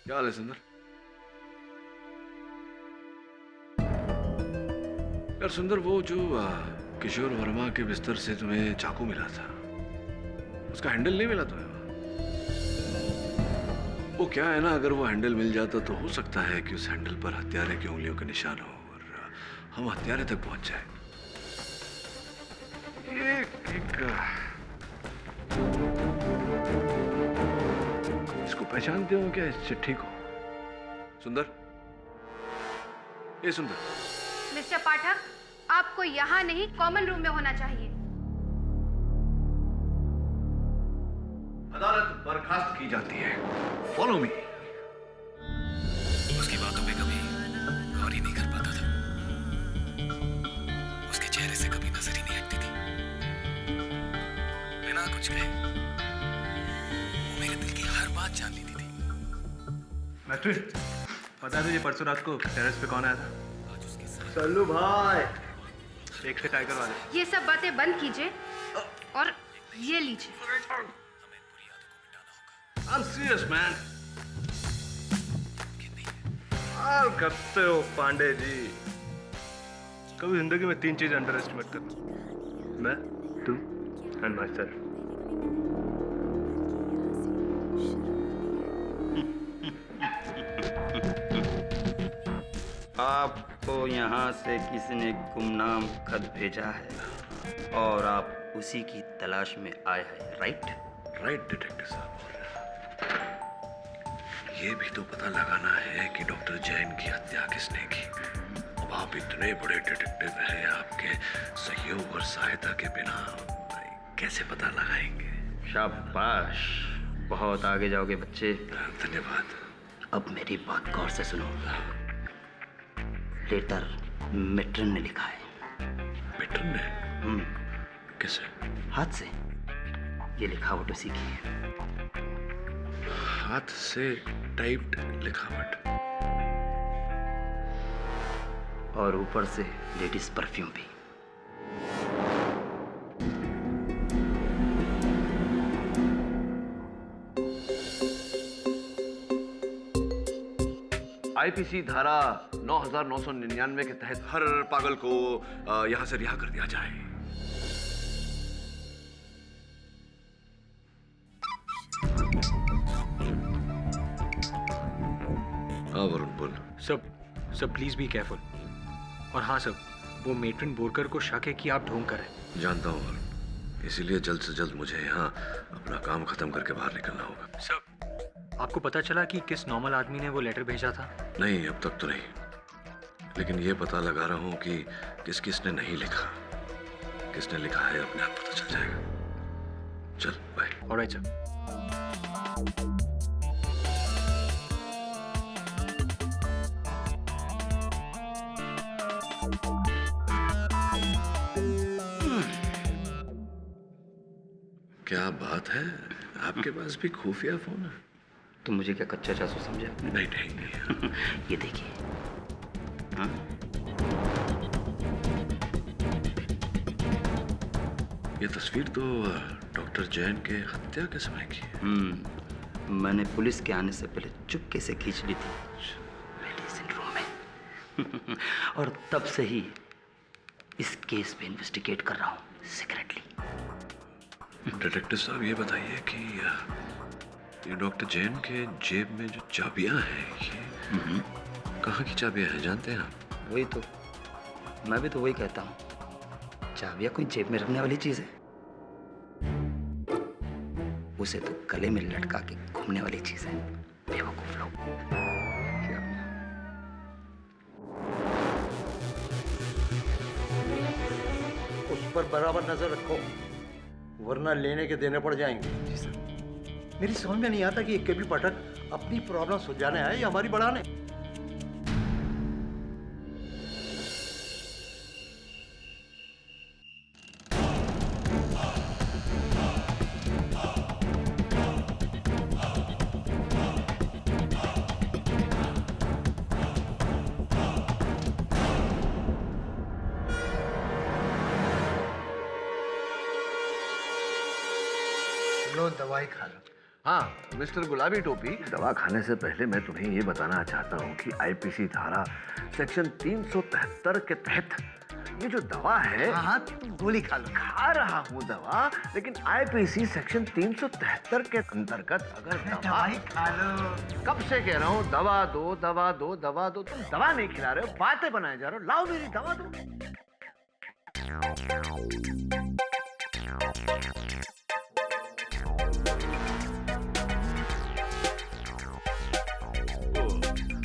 क्या हाल है सुंदर? यार सुंदर, वो जो किशोर वर्मा के बिस्तर से तुम्हें चाकू मिला था, उसका हैंडल नहीं मिला तुम्हें? वो क्या है ना, अगर वो हैंडल मिल जाता तो हो सकता है कि उस हैंडल पर हत्यारे की उंगलियों के निशान हो और हम हत्यारे तक पहुंच जाए। इसको पहचानते हो क्या, इस चिट्ठी को? सुंदर, ये सुंदर। मिस्टर पाठक, आपको यहाँ नहीं कॉमन रूम में होना चाहिए। अदालत बर्खास्त की जाती है। Follow me. उसकी बातों पे कभी गौर ही नहीं कर पाता था, उसके चेहरे से कभी नजर ही नहीं हटती थी। बिना कुछ कहे वो मेरे दिल की हर बात जान लेती थी। मैट्रिक, पता है तुझे परसों रात को टेरेस पे कौन आया था? चलो भाई, एक से टाइगर वाले। ये सब बातें बंद कीजिए और ये लीजिए। I'm serious, man. हाल करते हो पांडे जी। कभी जिंदगी में 3 चीज अंडर एस्टिमेट करना, मैं, तुम एंड माई सेल्फ। आपको यहाँ से किसी ने गुमनाम खत भेजा है और आप उसी की तलाश में आए हैं, राइट? राइट डिटेक्टिव साहब। ये भी तो पता लगाना है कि डॉक्टर जैन की हत्या किसने की। अब आप इतने बड़े डिटेक्टिव हैं, आपके सहयोग और सहायता के बिना कैसे पता लगाएंगे? शाबाश, बहुत आगे जाओगे बच्चे। धन्यवाद। अब मेरी बात गौर से सुनो। लेटर मेट्रन ने लिखा है। मेट्रन ने? किसे? हाथ से। ये लिखावट उसी की है। हाथ से टाइप्ड लिखावट और ऊपर से लेडीज परफ्यूम भी। आईपीसी धारा 9999 के तहत हर पागल को यहां से रिहा कर दिया जाए। हाँ वरुण बोल। सब प्लीज बी केयरफुल। और हाँ सब, वो मेट्रन बोरकर को शक है कि आप ढोंग कर हैं। जानता हूँ वरुण, इसीलिए जल्द से जल्द मुझे यहाँ अपना काम खत्म करके बाहर निकलना होगा। सब, आपको पता चला कि किस नॉर्मल आदमी ने वो लेटर भेजा था? नहीं, अब तक तो नहीं, लेकिन ये पता लगा रहा हूँ कि किसने नहीं लिखा। किसने लिखा है अपने आप पता चल जाएगा। चल बाय। Alright sir. क्या बात है, आपके पास भी खुफिया फोन है? तुम मुझे क्या कच्चा जासूस समझा? नहीं। ये देखिए। ये तस्वीर तो डॉक्टर जैन के हत्या के समय की है। मैंने पुलिस के आने से पहले चुपके से खींच ली थी मेडिसिन रूम में। और तब से ही इस केस पे इन्वेस्टिगेट कर रहा हूँ सीक्रेटली। डिटेक्टिव साहब ये बताइए कि ये डॉक्टर जैन के जेब में जो चाबियां हैं, ये कहाँ की चाबियां हैं, जानते हैं आप? वही तो, मैं भी तो वही कहता हूँ। चाबियां कोई जेब में रखने वाली चीज है? उसे तो गले में लटका के घूमने वाली चीज है। बेवकूफ लोग। उस पर बराबर नजर रखो, वरना लेने के देने पड़ जाएंगे। जी सर। मेरी समझ में नहीं आता कि ये केबल पाठक अपनी प्रॉब्लम सुलझाने आए या हमारी बढ़ाने। लो दवाई खा लो। हाँ मिस्टर गुलाबी टोपी, दवा खाने से पहले मैं तुम्हें ये बताना चाहता हूँ कि आईपीसी धारा सेक्शन 373 के तहत ये जो दवा है, हाँ गोली खा लो। खा रहा हूँ दवा, लेकिन आईपीसी सेक्शन 373 के अंतर्गत अगर दवाई खा लो। कब से कह रहा हूँ दवा दो दवा दो दवा दो, तुम दवा नहीं खिला रहे हो, बातें बनाए जा रहे हो। लाओ मेरी दवा दो।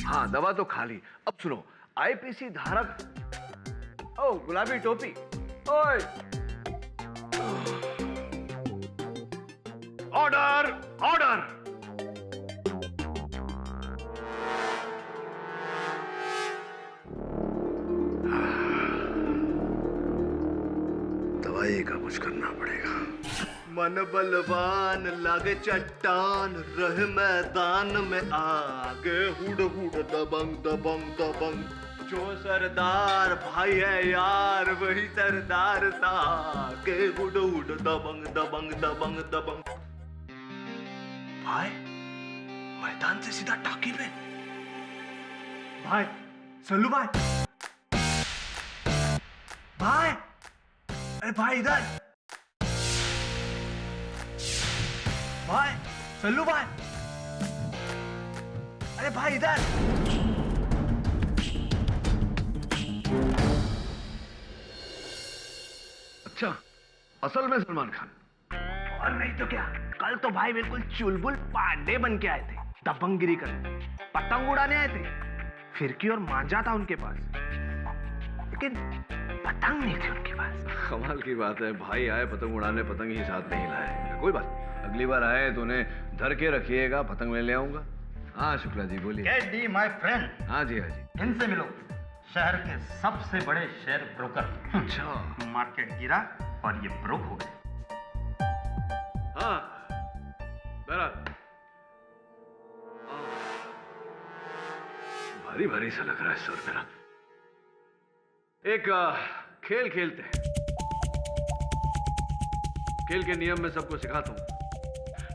हाँ दवा तो खा ली। अब सुनो, आईपीसी धारक। ओ गुलाबी टोपी, ओए, ऑर्डर ऑर्डर। दवाई का कुछ करना पड़ेगा। मन बलवान लागे चट्टान, रह मैदान में आगे, हुड हुड दबंग दबंग दबंग। जो सरदार भाई है यार, वही सरदार सागे, हुड हुड दबंग दबंग दबंग दबंग। भाई मैदान से सीधा टाकी पे। भाई सल्लू भाई, भाई अरे भाई इधर। भाई सल्लू भाई, अरे भाई इधर। अच्छा, असल में सलमान खान। और नहीं तो क्या, कल तो भाई बिल्कुल चुलबुल पांडे बन के आए थे, दबंगगिरी करने, पतंग उड़ाने आए थे, फिरकी और मांझा था उनके पास, लेकिन पतंग नहीं थी उनके पास। कमाल की बात है, भाई आए पतंग उड़ाने, पतंग ही साथ नहीं लाए। कोई बात नहीं, अगली बार आए तो उन्हें धर के रखिएगा, पतंग मैं ले आऊंगा। हाँ शुक्ला जी बोलिए। कैडी माय फ्रेंड, हाँ जी हाँ जी। इनसे मिलो, शहर के सबसे बड़े शेयर ब्रोकर। अच्छा। मार्केट गिरा और ये ब्रोक हो गए। हाँ बहरहाल भारी भारी सा लग रहा है सर मेरा। एक खेल खेलते हैं, खेल के नियम में सबको सिखाता हूं,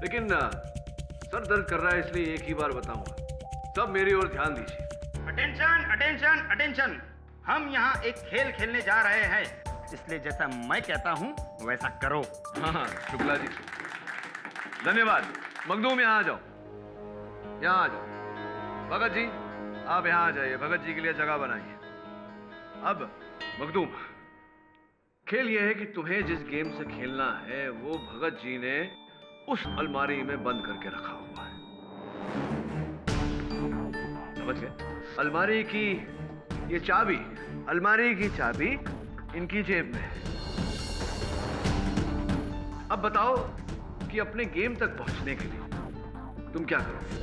लेकिन सर दर्द कर रहा है इसलिए एक ही बार बताऊंगा। सब मेरी ओर ध्यान दीजिए। अटेंशन अटेंशन अटेंशन, हम यहाँ एक खेल खेलने जा रहे हैं, इसलिए जैसा मैं कहता हूँ वैसा करो। हाँ शुक्ला जी धन्यवाद। मखदूम यहाँ आ जाओ, यहाँ आ जाओ। भगत जी आप यहाँ आ जाइए, भगत जी के लिए जगह बनाइए। अब मखदूम, खेल यह है कि तुम्हें जिस गेम से खेलना है वो भगत जी ने उस अलमारी में बंद करके रखा हुआ है, समझ गए? अलमारी की ये चाबी, अलमारी की चाबी इनकी जेब में है। अब बताओ कि अपने गेम तक पहुंचने के लिए तुम क्या करोगे?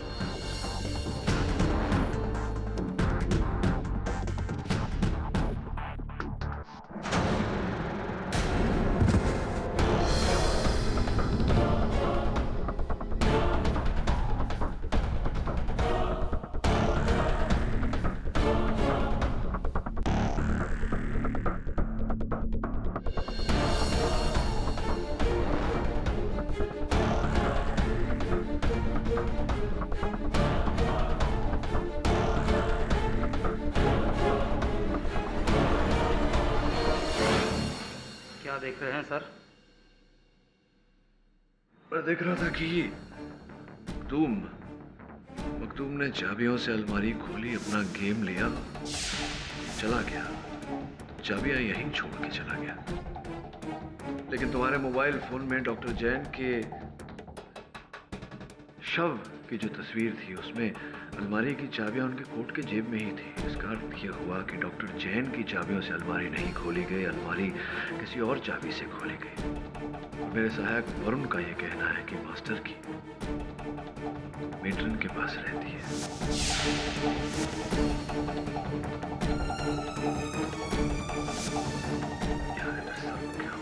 क्या देख रहे हैं सर? मैं देख रहा था कि मखदूम ने चाबियों से अलमारी खोली, अपना गेम लिया, चला गया, चाबियां यहीं छोड़ के चला गया। लेकिन तुम्हारे मोबाइल फोन में डॉक्टर जैन के शव की जो तस्वीर थी उसमें अलमारी की चाबियां उनके कोट के जेब में ही थी। इसका अर्थ यह हुआ कि डॉक्टर जैन की चाबियों से अलमारी नहीं खोली गई, अलमारी किसी और चाबी से खोली गई। मेरे सहायक वरुण का यह कहना है कि मास्टर की मेट्रन के पास रहती है। क्या है मेरे साथ क्या?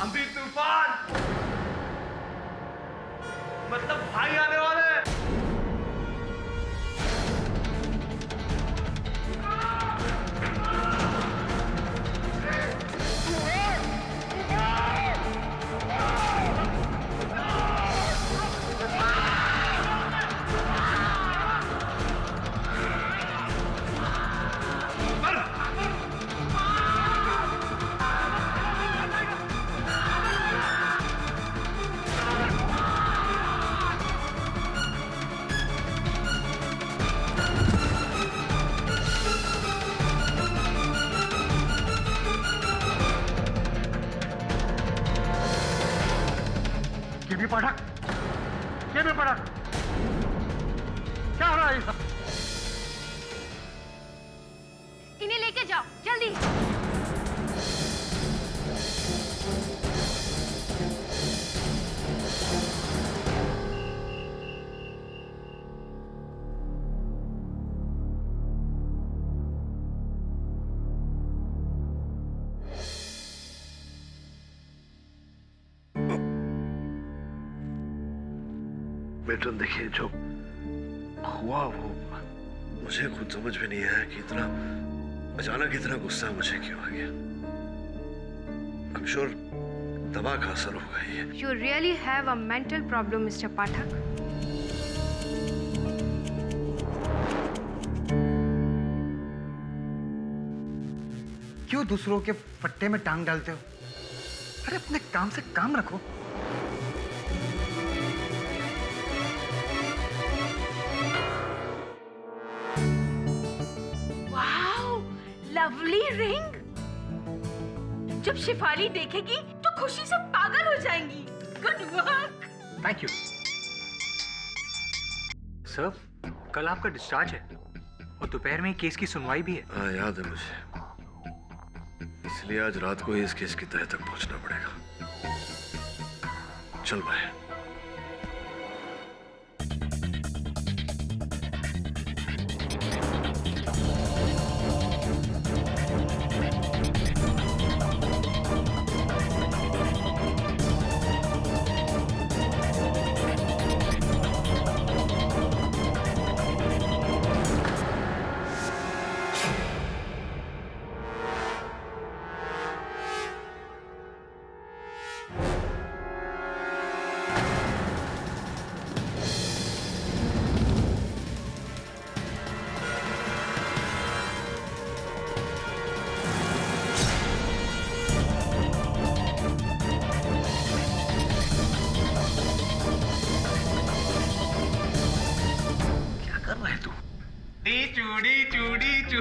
आंधी तूफान, मतलब भाई आने वाले हैं। पटक, ये भी पटक, क्या हो रहा है ये सब? इन्हें लेके जाओ जल्दी। मेट्रन देखिए, जो हुआ वो मुझे खुद समझ में नहीं आया कि इतना अचानक इतना गुस्सा मुझे क्यों आ गया। आई एम श्योर दवा का असर होगा ये। You really have a mental problem, Mr. पाठक। क्यों दूसरों के पट्टे में टांग डालते हो? अरे अपने काम से काम रखो। रिंग। जब शिफाली देखेगी तो खुशी से पागल हो जाएंगी। Good work. Thank you sir. कल आपका डिस्चार्ज है और दोपहर में केस की सुनवाई भी है। हाँ याद है मुझे, इसलिए आज रात को ही इस केस की तह तक पहुंचना पड़ेगा। चल भाई।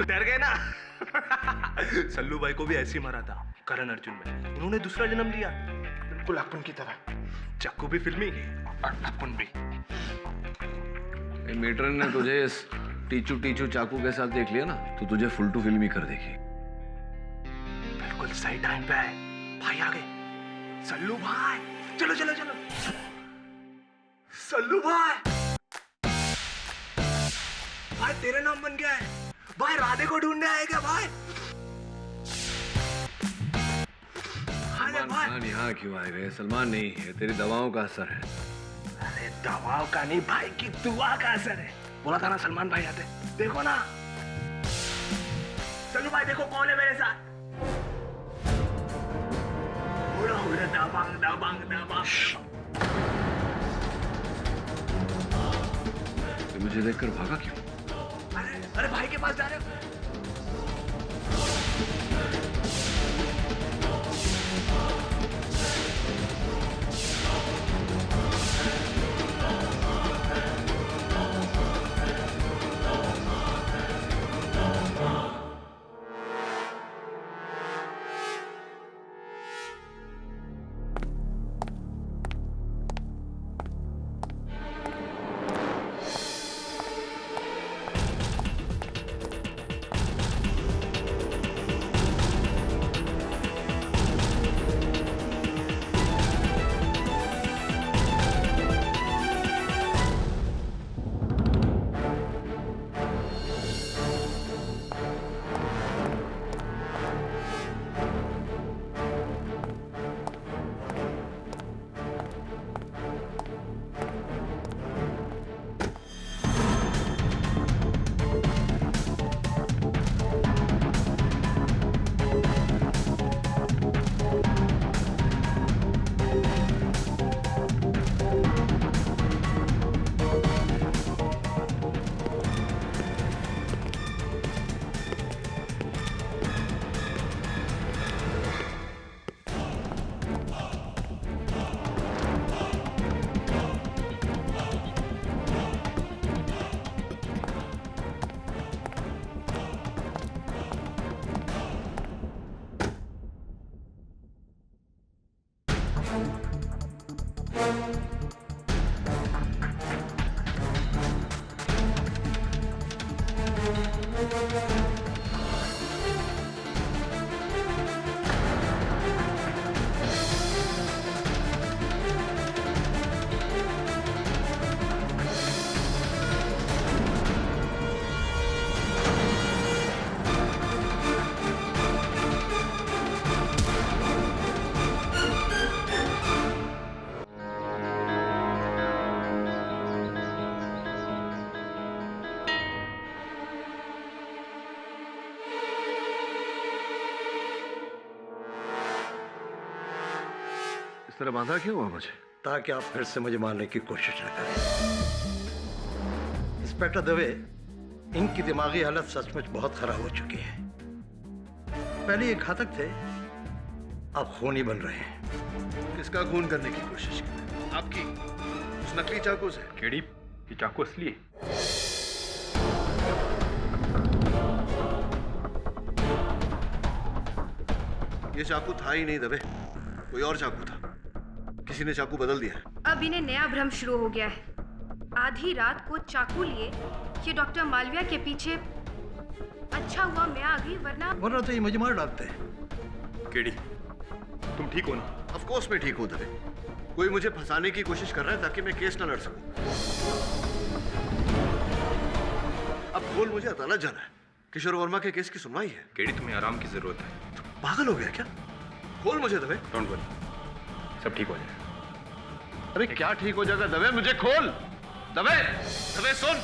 डर गए ना? सल्लू भाई को भी ऐसे ही मारा था करण अर्जुन में। उन्होंने दूसरा जन्म लिया, बिल्कुल अपन की तरह। चक्कू भी फिल्मी और अपन भी। मेट्रन ने तुझे इस टीचू टीचू चाकू के साथ देख लिया ना, तो तुझे फुल टू फिल्मी कर देगी। बिल्कुल सही टाइम पे है। भाई आ गए। सल्लू भाई चलो चलो चलो। सल्लू भाई, भाई तेरा नाम बन गया है। भाई राधे को ढूंढने आएगा भाई। सलमान खान यहाँ क्यों आए गए? सलमान नहीं है, तेरी दवाओं का असर है। अरे दवाओं का नहीं भाई की दुआ का असर है। बोला था ना सलमान भाई आते। देखो ना सल्लू भाई, देखो कौन है मेरे साथ। उड़ा उड़ा दबांग दबांग दबांग। तो मुझे देखकर भागा क्यों? अरे भाई के पास जा रहे हो? इस तरह बांधा क्यों हुआ मुझे? ताकि आप फिर से मुझे मारने की कोशिश न करें। इंस्पेक्टर दवे, इनकी दिमागी हालत सचमुच बहुत खराब हो चुकी है। पहले ये घातक थे, अब खूनी बन रहे हैं। किसका खून करने की कोशिश की? आपकी? उस नकली चाकू से? केड़ी ये चाकू असली है? ये चाकू था ही नहीं दबे, कोई और चाकू था। किसी ने चाकू बदल दिया है। अब इन्हें नया भ्रम शुरू हो गया है। आधी रात को चाकू लिए ये डॉक्टर मालविया के पीछे। अच्छा हुआ मैं आ गई, वरना तो ये मुझे मार डालते हैं। केडी, तुम ठीक हो ना? ऑफ कोर्स मैं ठीक हूं दबे। कोई मुझे फंसाने की कोशिश कर रहा है ताकि मैं केस ना लड़ सकूं। अब बोल, मुझे अदालत जाना है। किशोर वर्मा के केस की सुनवाई है। केडी, तुम्हें आराम की जरूरत है। पागल हो गया क्या? खोल मुझे दबे। डोंट वरी, सब ठीक हो जाएगा। अरे क्या ठीक हो जाएगा दबे? मुझे खोल दबे। दबे सुन,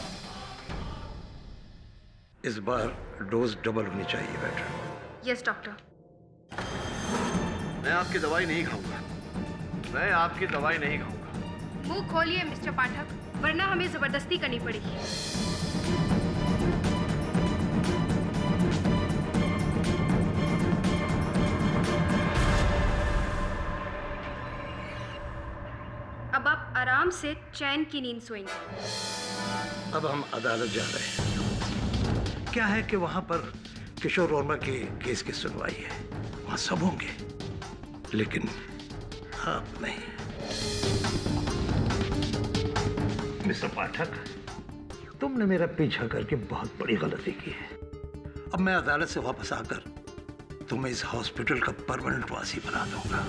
इस बार डोज डबल होनी चाहिए बेटा। Yes doctor. मैं आपकी दवाई नहीं खाऊंगा। मैं आपकी दवाई नहीं खाऊंगा। मुंह खोलिए मिस्टर पाठक, वरना हमें जबरदस्ती करनी पड़ेगी। अब आप आराम से चैन की नींद सोएंगे। अब हम अदालत जा रहे हैं। क्या है कि वहां पर किशोर वर्मा के केस की सुनवाई है, वहां सब होंगे, लेकिन आप नहीं। मिस्टर पाठक, तुमने मेरा पीछा करके बहुत बड़ी गलती की है। अब मैं अदालत से वापस आकर तुम्हें इस हॉस्पिटल का परमानेंट वासी बना दूंगा।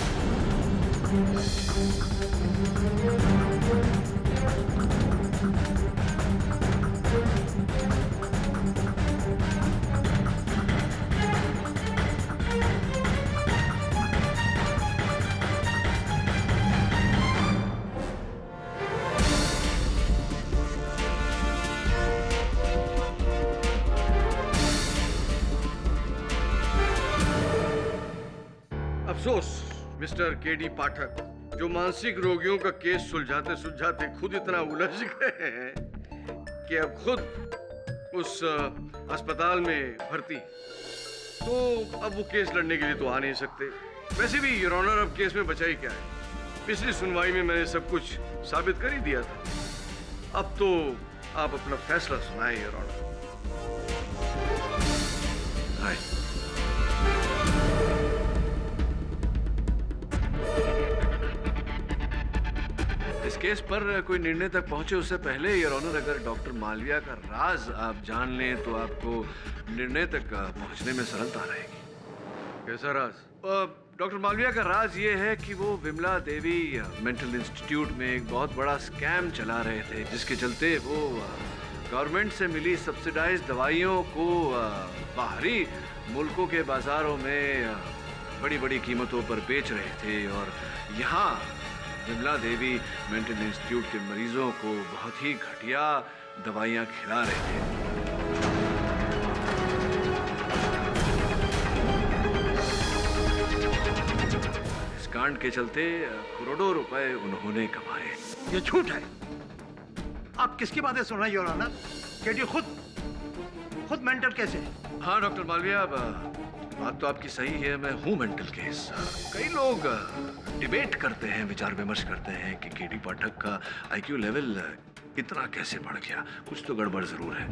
अफसोस मिस्टर केडी पाठक, जो मानसिक रोगियों का केस सुलझाते सुलझाते खुद इतना उलझ गए हैं कि अब खुद उस अस्पताल में भर्ती, तो अब वो केस लड़ने के लिए तो आ नहीं सकते। वैसे भी योर ऑनर, अब केस में बचा ही क्या है? पिछली सुनवाई में मैंने सब कुछ साबित कर ही दिया था। अब तो आप अपना फैसला सुनाएं योर ऑनर। इस केस पर कोई निर्णय तक पहुंचे उससे पहले योर ऑनर, अगर डॉक्टर मालविया का राज आप जान लें तो आपको निर्णय तक पहुंचने में सरलता रहेगी। कैसा राज? डॉक्टर मालविया का राज ये है कि वो विमला देवी मेंटल इंस्टीट्यूट में एक बहुत बड़ा स्कैम चला रहे थे, जिसके चलते वो गवर्नमेंट से मिली सब्सिडाइज्ड दवाइयों को बाहरी मुल्कों के बाजारों में बड़ी बड़ी कीमतों पर बेच रहे थे, और यहाँ विमला देवी मेंटल इंस्टीट्यूट के मरीजों को बहुत ही घटिया दवाइयाँ खिला रहे थे। इस कांड के चलते करोड़ों रुपए उन्होंने कमाए। ये झूठ है। आप किसकी बातें सुन रहे हैं योर ऑनर? केडी खुद मेंटल केस है। हाँ डॉक्टर मालविया, बात तो आपकी सही है, मैं हूँ मेंटल केस। कई लोग डिबेट करते हैं, विचार विमर्श करते हैं कि केडी पाठक का आईक्यू लेवल इतना कैसे बढ़ गया, कुछ तो गड़बड़ जरूर है।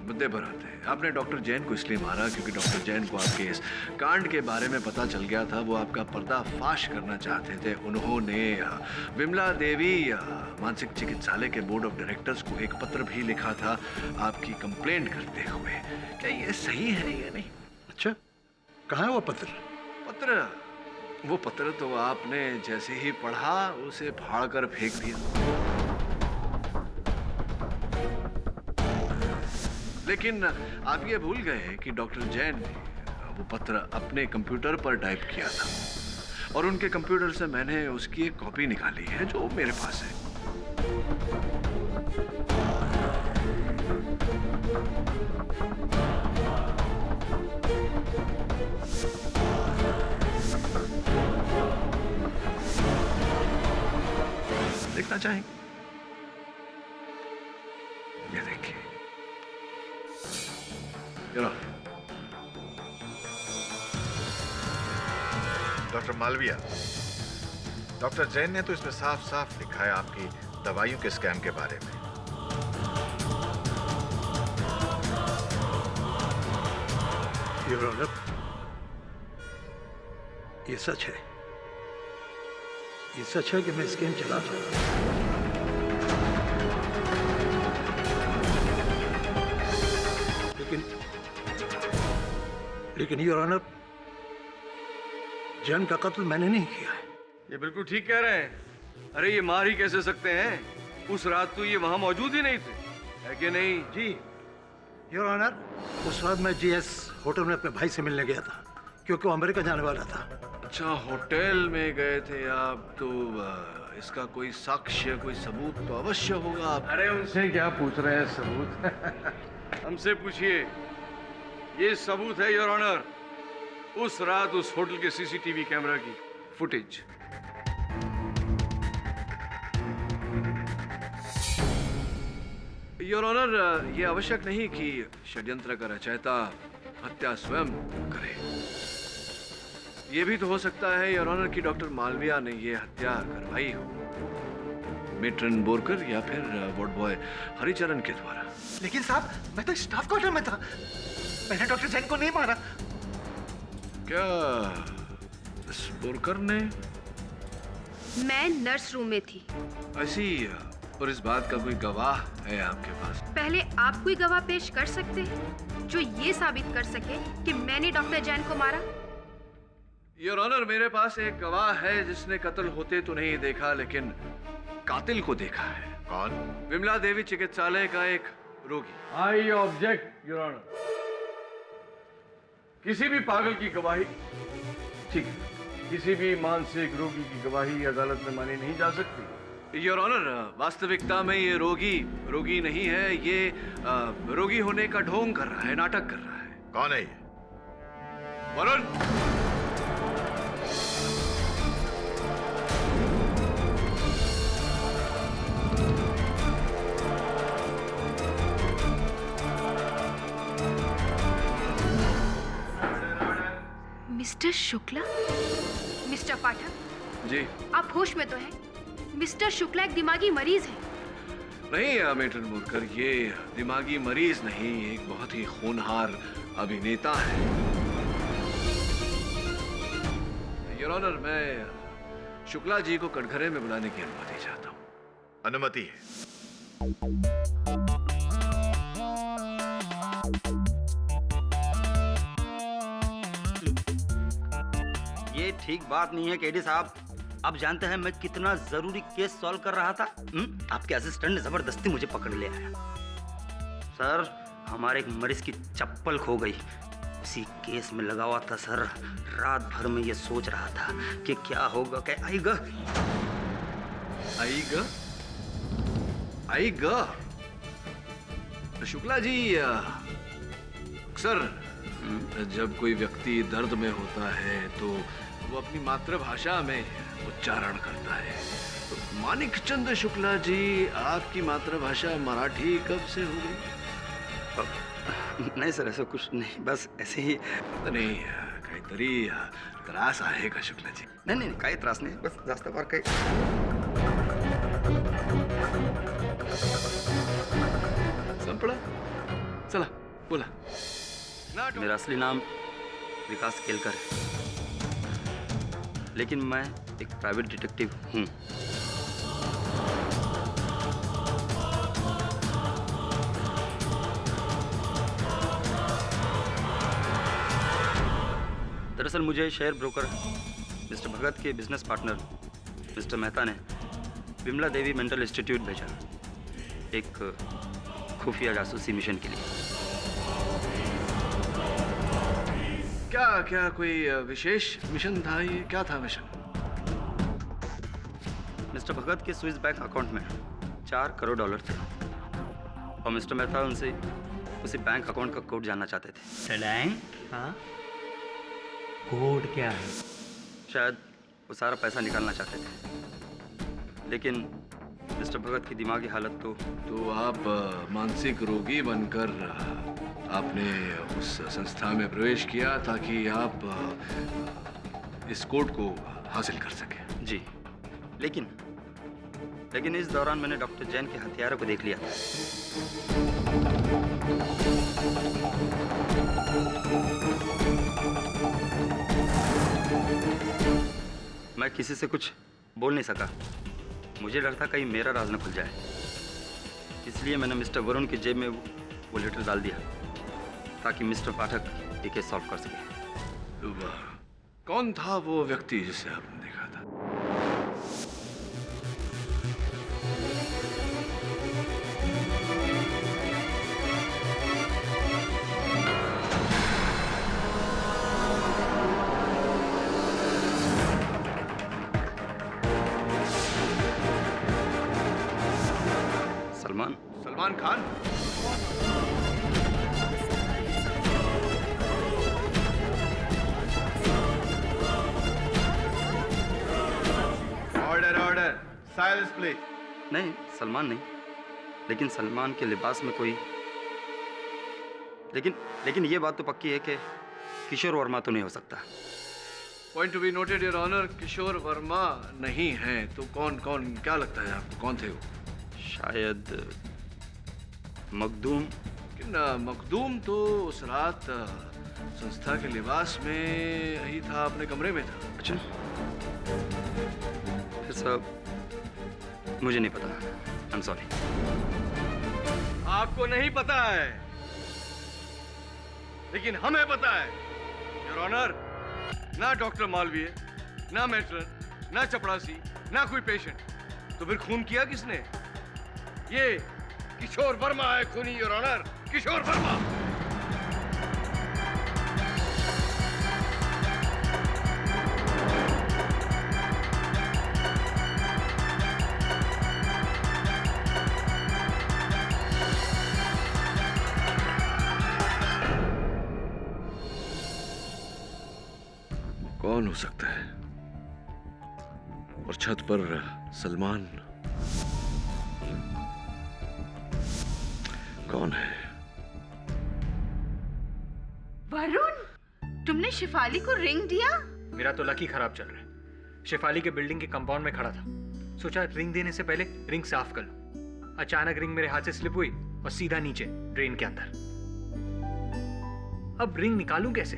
मुद्दे पर आते हैं। आपने डॉक्टर जैन को इसलिए मारा क्योंकि डॉक्टर जैन को आपके इस कांड के बारे में पता चल गया था। वो आपका पर्दाफाश करना चाहते थे। उन्होंने विमला देवी मानसिक चिकित्सालय के बोर्ड ऑफ डायरेक्टर्स को एक पत्र भी लिखा था आपकी कंप्लेंट करते हुए। क्या ये सही है या नहीं? अच्छा, कहाँ है वो पत्र? वो पत्र तो आपने जैसे ही पढ़ा उसे फाड़ कर फेंक दिया। लेकिन आप ये भूल गए कि डॉक्टर जैन ने वो पत्र अपने कंप्यूटर पर टाइप किया था, और उनके कंप्यूटर से मैंने उसकी एक कॉपी निकाली है जो मेरे पास है। देखना चाहेंगे? ये देखिए। डॉक्टर मालविया, डॉक्टर जैन ने तो इसमें साफ साफ लिखा है आपकी दवाइयों के स्कैम के बारे में। योर ऑनर, ये सच है। ये सच है कि मैं स्कीम चला था। लेकिन योर ऑनर, जैन का कत्ल मैंने नहीं किया है। ये बिल्कुल ठीक कह रहे हैं। अरे ये मार ही कैसे सकते हैं? उस रात तो ये वहां मौजूद ही नहीं थे, है कि नहीं? जी योर ऑनर, उस रात मैं जीएस होटल में अपने भाई से मिलने गया था, क्योंकि वो अमेरिका जाने वाला था। अच्छा, होटल में गए थे आप? तो इसका कोई साक्ष्य, कोई सबूत तो अवश्य होगा। आप अरे उनसे क्या पूछ रहे हैं सबूत? हमसे पूछिए। ये सबूत है योर ऑनर, उस रात उस होटल के सीसीटीवी कैमरा की फुटेज। योर ऑनर, यह आवश्यक नहीं कि षड्यंत्र का रचयिता हत्या स्वयं करे। यह भी तो हो सकता है योर ऑनर कि डॉक्टर मालविया ने यह हत्या करवाई हो, मेट्रन बोरकर या फिर वार्ड बॉय हरिचरण के द्वारा। लेकिन साहब, मैं तो स्टाफ क्वार्टर में था, मैंने डॉक्टर जैन को नहीं मारा। क्या इस बोरकर ने? मैं नर्स रूम में थी। ऐसी, और इस बात का कोई गवाह है आपके पास? पहले आप कोई गवाह पेश कर सकते हैं जो ये साबित कर सके कि मैंने डॉक्टर जैन को मारा? योर ऑनर, मेरे पास एक गवाह है जिसने कत्ल होते तो नहीं देखा, लेकिन कातिल को देखा है। कौन? विमला देवी चिकित्सालय का एक रोगी। I object your honour. किसी भी पागल की गवाही ठीक है, किसी भी मानसिक रोगी की गवाही अदालत में मानी नहीं जा सकती। योर ऑनर, वास्तविकता में ये रोगी नहीं है। ये रोगी होने का ढोंग कर रहा है, नाटक कर रहा है। कौन है ये? वरुण। मिस्टर शुक्ला? मिस्टर पाठक जी, आप होश में तो हैं? मिस्टर शुक्ला एक दिमागी मरीज है। नहीं मेट्रन बोरकर, ये दिमागी मरीज नहीं, एक बहुत ही होनहार अभिनेता है। योर ऑनर, मैं शुक्ला जी को कटघरे में बुलाने की अनुमति चाहता हूँ। अनुमति है। ये ठीक बात नहीं है केडी साहब। आप जानते हैं मैं कितना जरूरी केस सॉल्व कर रहा था। आपके असिस्टेंट ने जबरदस्ती मुझे पकड़ ले आया। सर, हमारे एक मरीज की चप्पल खो गई, उसी केस में लगा हुआ था सर। रात भर में ये सोच रहा था कि क्या होगा, क्या आएगा। शुक्ला जी, अक्सर जब कोई व्यक्ति दर्द में होता है तो वो अपनी मातृभाषा में उच्चारण करता है। तो मानिकचंद शुक्ला जी, आपकी मातृभाषा मराठी कब से हो गई? नाही सर, असं कुछ नाही, बस ऐसे ही. नाही, काहीतरी त्रास आहे का शुक्लाजी? नाही नाही, काही त्रास नाही, बस जास्त फार काही. संपला? चला बोला. मेरा असली नाम विकास केलकर है, लेकिन मैं एक प्राइवेट डिटेक्टिव हूँ. दरअसल मुझे शेयर ब्रोकर मिस्टर भगत के बिजनेस पार्टनर मिस्टर मेहता ने विमला देवी मेंटल इंस्टीट्यूट भेजा, एक खुफिया जासूसी मिशन के लिए. क्या क्या कोई विशेष मिशन था? ये क्या था मिशन? मिस्टर भगत के स्विस बैंक अकाउंट में $4 करोड़ थे और मिस्टर मेहता उनसे उसी बैंक अकाउंट का कोड जानना चाहते थे. हाँ, कोड क्या है? शायद वो सारा पैसा निकालना चाहते थे, लेकिन मिस्टर भगत की दिमागी हालत तो आप मानसिक रोगी बनकर आपने उस संस्था में प्रवेश किया ताकि आप इस कोड को हासिल कर सकें. जी, लेकिन इस दौरान मैंने डॉक्टर जैन के हथियारों को देख लिया. मैं किसी से कुछ बोल नहीं सका। मुझे डर था कहीं मेरा राज न खुल जाए, इसलिए मैंने मिस्टर वरुण की जेब में वो लेटर डाल दिया ताकि मिस्टर पाठक ये केस सॉल्व कर सके। कौन था वो व्यक्ति जिसे आपने देखा था? Salman Khan. Order order, silence please. नहीं, सलमान नहीं, लेकिन सलमान के लिबास में कोई लेकिन ये बात तो पक्की है कि किशोर वर्मा तो नहीं हो सकता। Point to be noted your honour, Kishore Verma नहीं है तो कौन क्या लगता है आपको, कौन थे वो? शायद मखदूम। लेकिन मखदूम तो उस रात संस्था के लिबास में ही था, अपने कमरे में था। अच्छा, फिर सब मुझे नहीं पता, आई एम सॉरी। आपको नहीं पता है लेकिन हमें पता है योर ऑनर। ना डॉक्टर मालवीय, ना मैट्रन, ना चपड़ासी, ना कोई पेशेंट, तो फिर खून किया किसने? ये किशोर वर्मा है खूनी योर ऑनर, किशोर वर्मा। कौन हो सकता है? और छत पर सलमान कौन है? वरुण, तुमने शिफाली को रिंग दिया? मेरा तो लकी खराब चल रहा है। शिफाली के बिल्डिंग के कंपाउंड में खड़ा था, सोचा रिंग देने से पहले रिंग साफ कर लूं। अचानक रिंग मेरे हाथ से स्लिप हुई और सीधा नीचे ड्रेन के अंदर। अब रिंग निकालूं कैसे?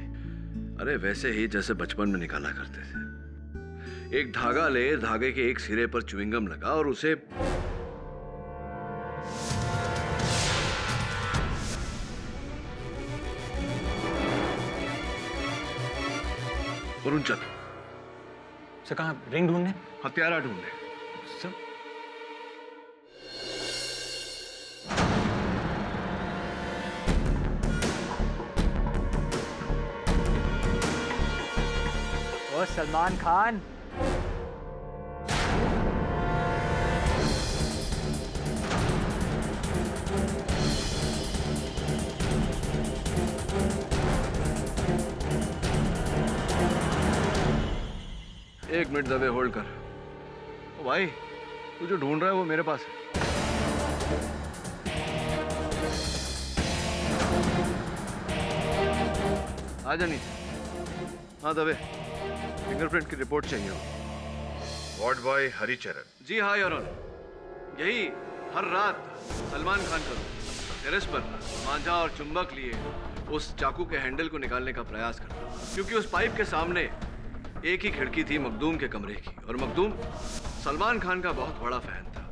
अरे वैसे ही जैसे बचपन में निकाला करते थे। एक धागा ले, धागे के एक सिरे पर च्युइंगम लगा और उसे वरुण चल। सर कहाँ? रिंग ढूंढने? हत्यारा ढूंढने। सर ओ सलमान खान, एक मिनट दबे होल्ड कर। ओ भाई, तू जो ढूंढ रहा है वो मेरे पास है। आ जा नीचे। हाँ दबे, फिंगरप्रिंट की रिपोर्ट चाहिए। Ward boy Haricharan. जी हाँ योर ऑनर, यही हर रात सलमान खान का टेरेस पर मांझा और चुंबक लिए उस चाकू के हैंडल को निकालने का प्रयास करता, क्योंकि उस पाइप के सामने एक ही खिड़की थी मखदूम के कमरे की, और मखदूम सलमान खान का बहुत बड़ा फैन था।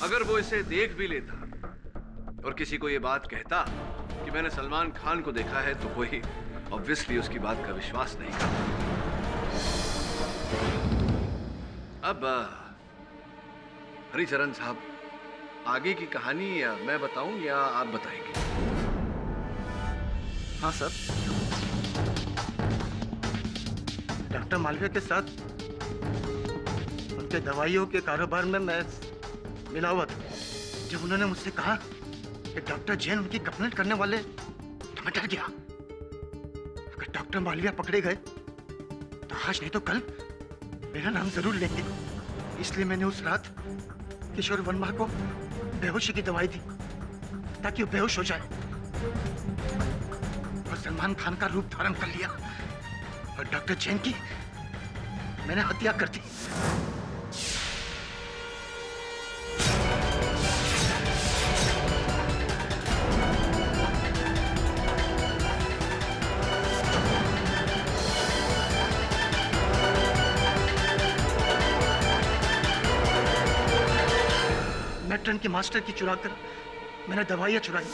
अगर वो इसे देख भी लेता और किसी को ये बात कहता कि मैंने सलमान खान को देखा है, तो कोई ऑब्वियसली उसकी बात का विश्वास नहीं करता। अब हरिचरण साहब, आगे की कहानी या मैं बताऊं या आप बताएंगे? हाँ सर, डॉक्टर मालवीय के साथ उनके दवाइयों के कारोबार में मैं मिला हुआ था। जब उन्होंने मुझसे कहा कि डॉक्टर जैन उनकी कंप्लेंट करने वाले, तो मैं डर गया। अगर डॉक्टर मालवीय पकड़े गए तो आज नहीं तो कल मेरा नाम जरूर लेंगे। इसलिए मैंने उस रात किशोर वर्मा को बेहोशी की दवाई दी ताकि वो बेहोश हो जाए, और सलमान खान का रूप धारण कर लिया और डॉक्टर जैन की मैंने हत्या कर दी। मेट्रन की मास्टर की चुरा कर मैंने दवाइयाँ चुराई।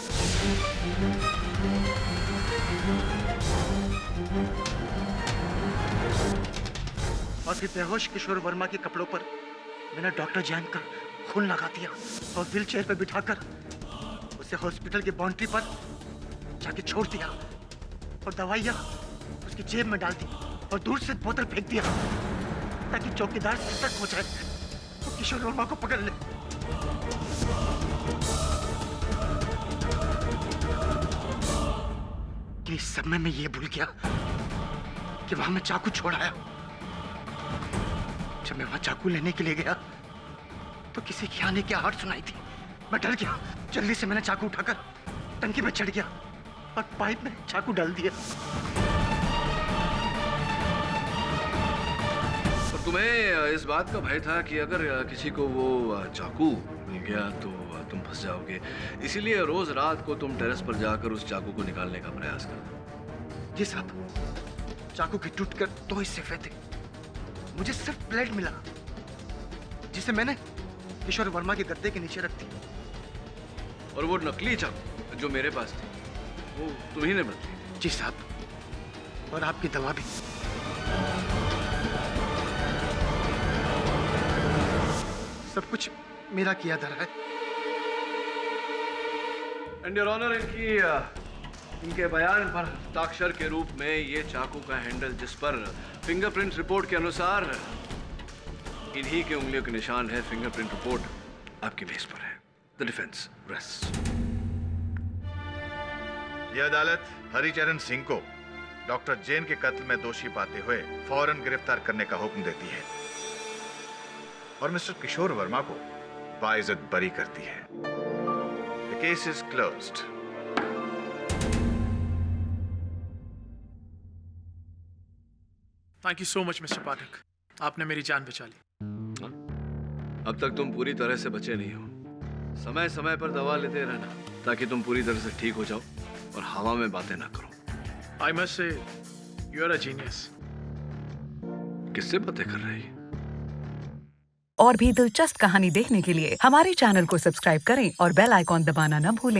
और फिर बेहोश किशोर वर्मा के कपड़ों पर मैंने डॉक्टर जैन का खून लगा दिया और व्हील चेयर पर बिठाकर उसे हॉस्पिटल की बाउंड्री पर जाके छोड़ दिया और दवाइयाँ उसकी जेब में डाल दी और दूर से बोतल फेंक दिया ताकि चौकीदार सतर्क हो जाए तो किशोर वर्मा को पकड़ ले। कि इस सब में मैं ये भूल गया कि वहां मैं चाकू छोड़ आया। जब मैं वहां चाकू लेने के लिए गया तो किसी की आने की आहट सुनाई थी। मैं डर गया। जल्दी से मैंने चाकू उठाकर टंकी में चढ़ गया और पाइप में चाकू डाल दिया। और तुम्हें इस बात का भय था कि अगर किसी को वो चाकू मिल गया तो तुम फंस जाओगे, इसीलिए रोज रात को तुम टेरेस पर जाकर उस चाकू को निकालने का प्रयास करते। जी साहब, चाकू के टूटकर 2 हिस्से हुए थे। मुझे सिर्फ ब्लेड मिला जिसे मैंने किशोर वर्मा के गद्दे के नीचे रख दिया। और वो नकली चाकू जो मेरे पास थी वो तुम्ही ने बदली। जी साहब, और आपकी दवा भी। सब कुछ मेरा किया धरा है। एंड योर ऑनर, इनके बयान पर हस्ताक्षर के रूप में ये चाकू का हैंडल जिस पर फिंगरप्रिंट रिपोर्ट के अनुसार इन्हीं के उंगलियों के निशान है, फिंगरप्रिंट रिपोर्ट आपकी मेज पर है। The defence rest. यह अदालत हरिचरण सिंह को डॉक्टर जैन के कत्ल में दोषी पाते हुए फौरन गिरफ्तार करने का हुक्म देती है और मिस्टर किशोर वर्मा को बाइज्जत बरी करती है। The case is closed. Thank you so much mister Pathak, आपने मेरी जान बचा ली। अब तक तुम पूरी तरह से बचे नहीं हो। समय समय पर दवा लेते रहना ताकि तुम पूरी तरह से ठीक हो जाओ और हवा में बातें ना करो। I must say you are a genius. किससे बातें कर रही? और भी दिलचस्प कहानी देखने के लिए हमारे चैनल को सब्सक्राइब करें और बेल आइकॉन दबाना न भूलें।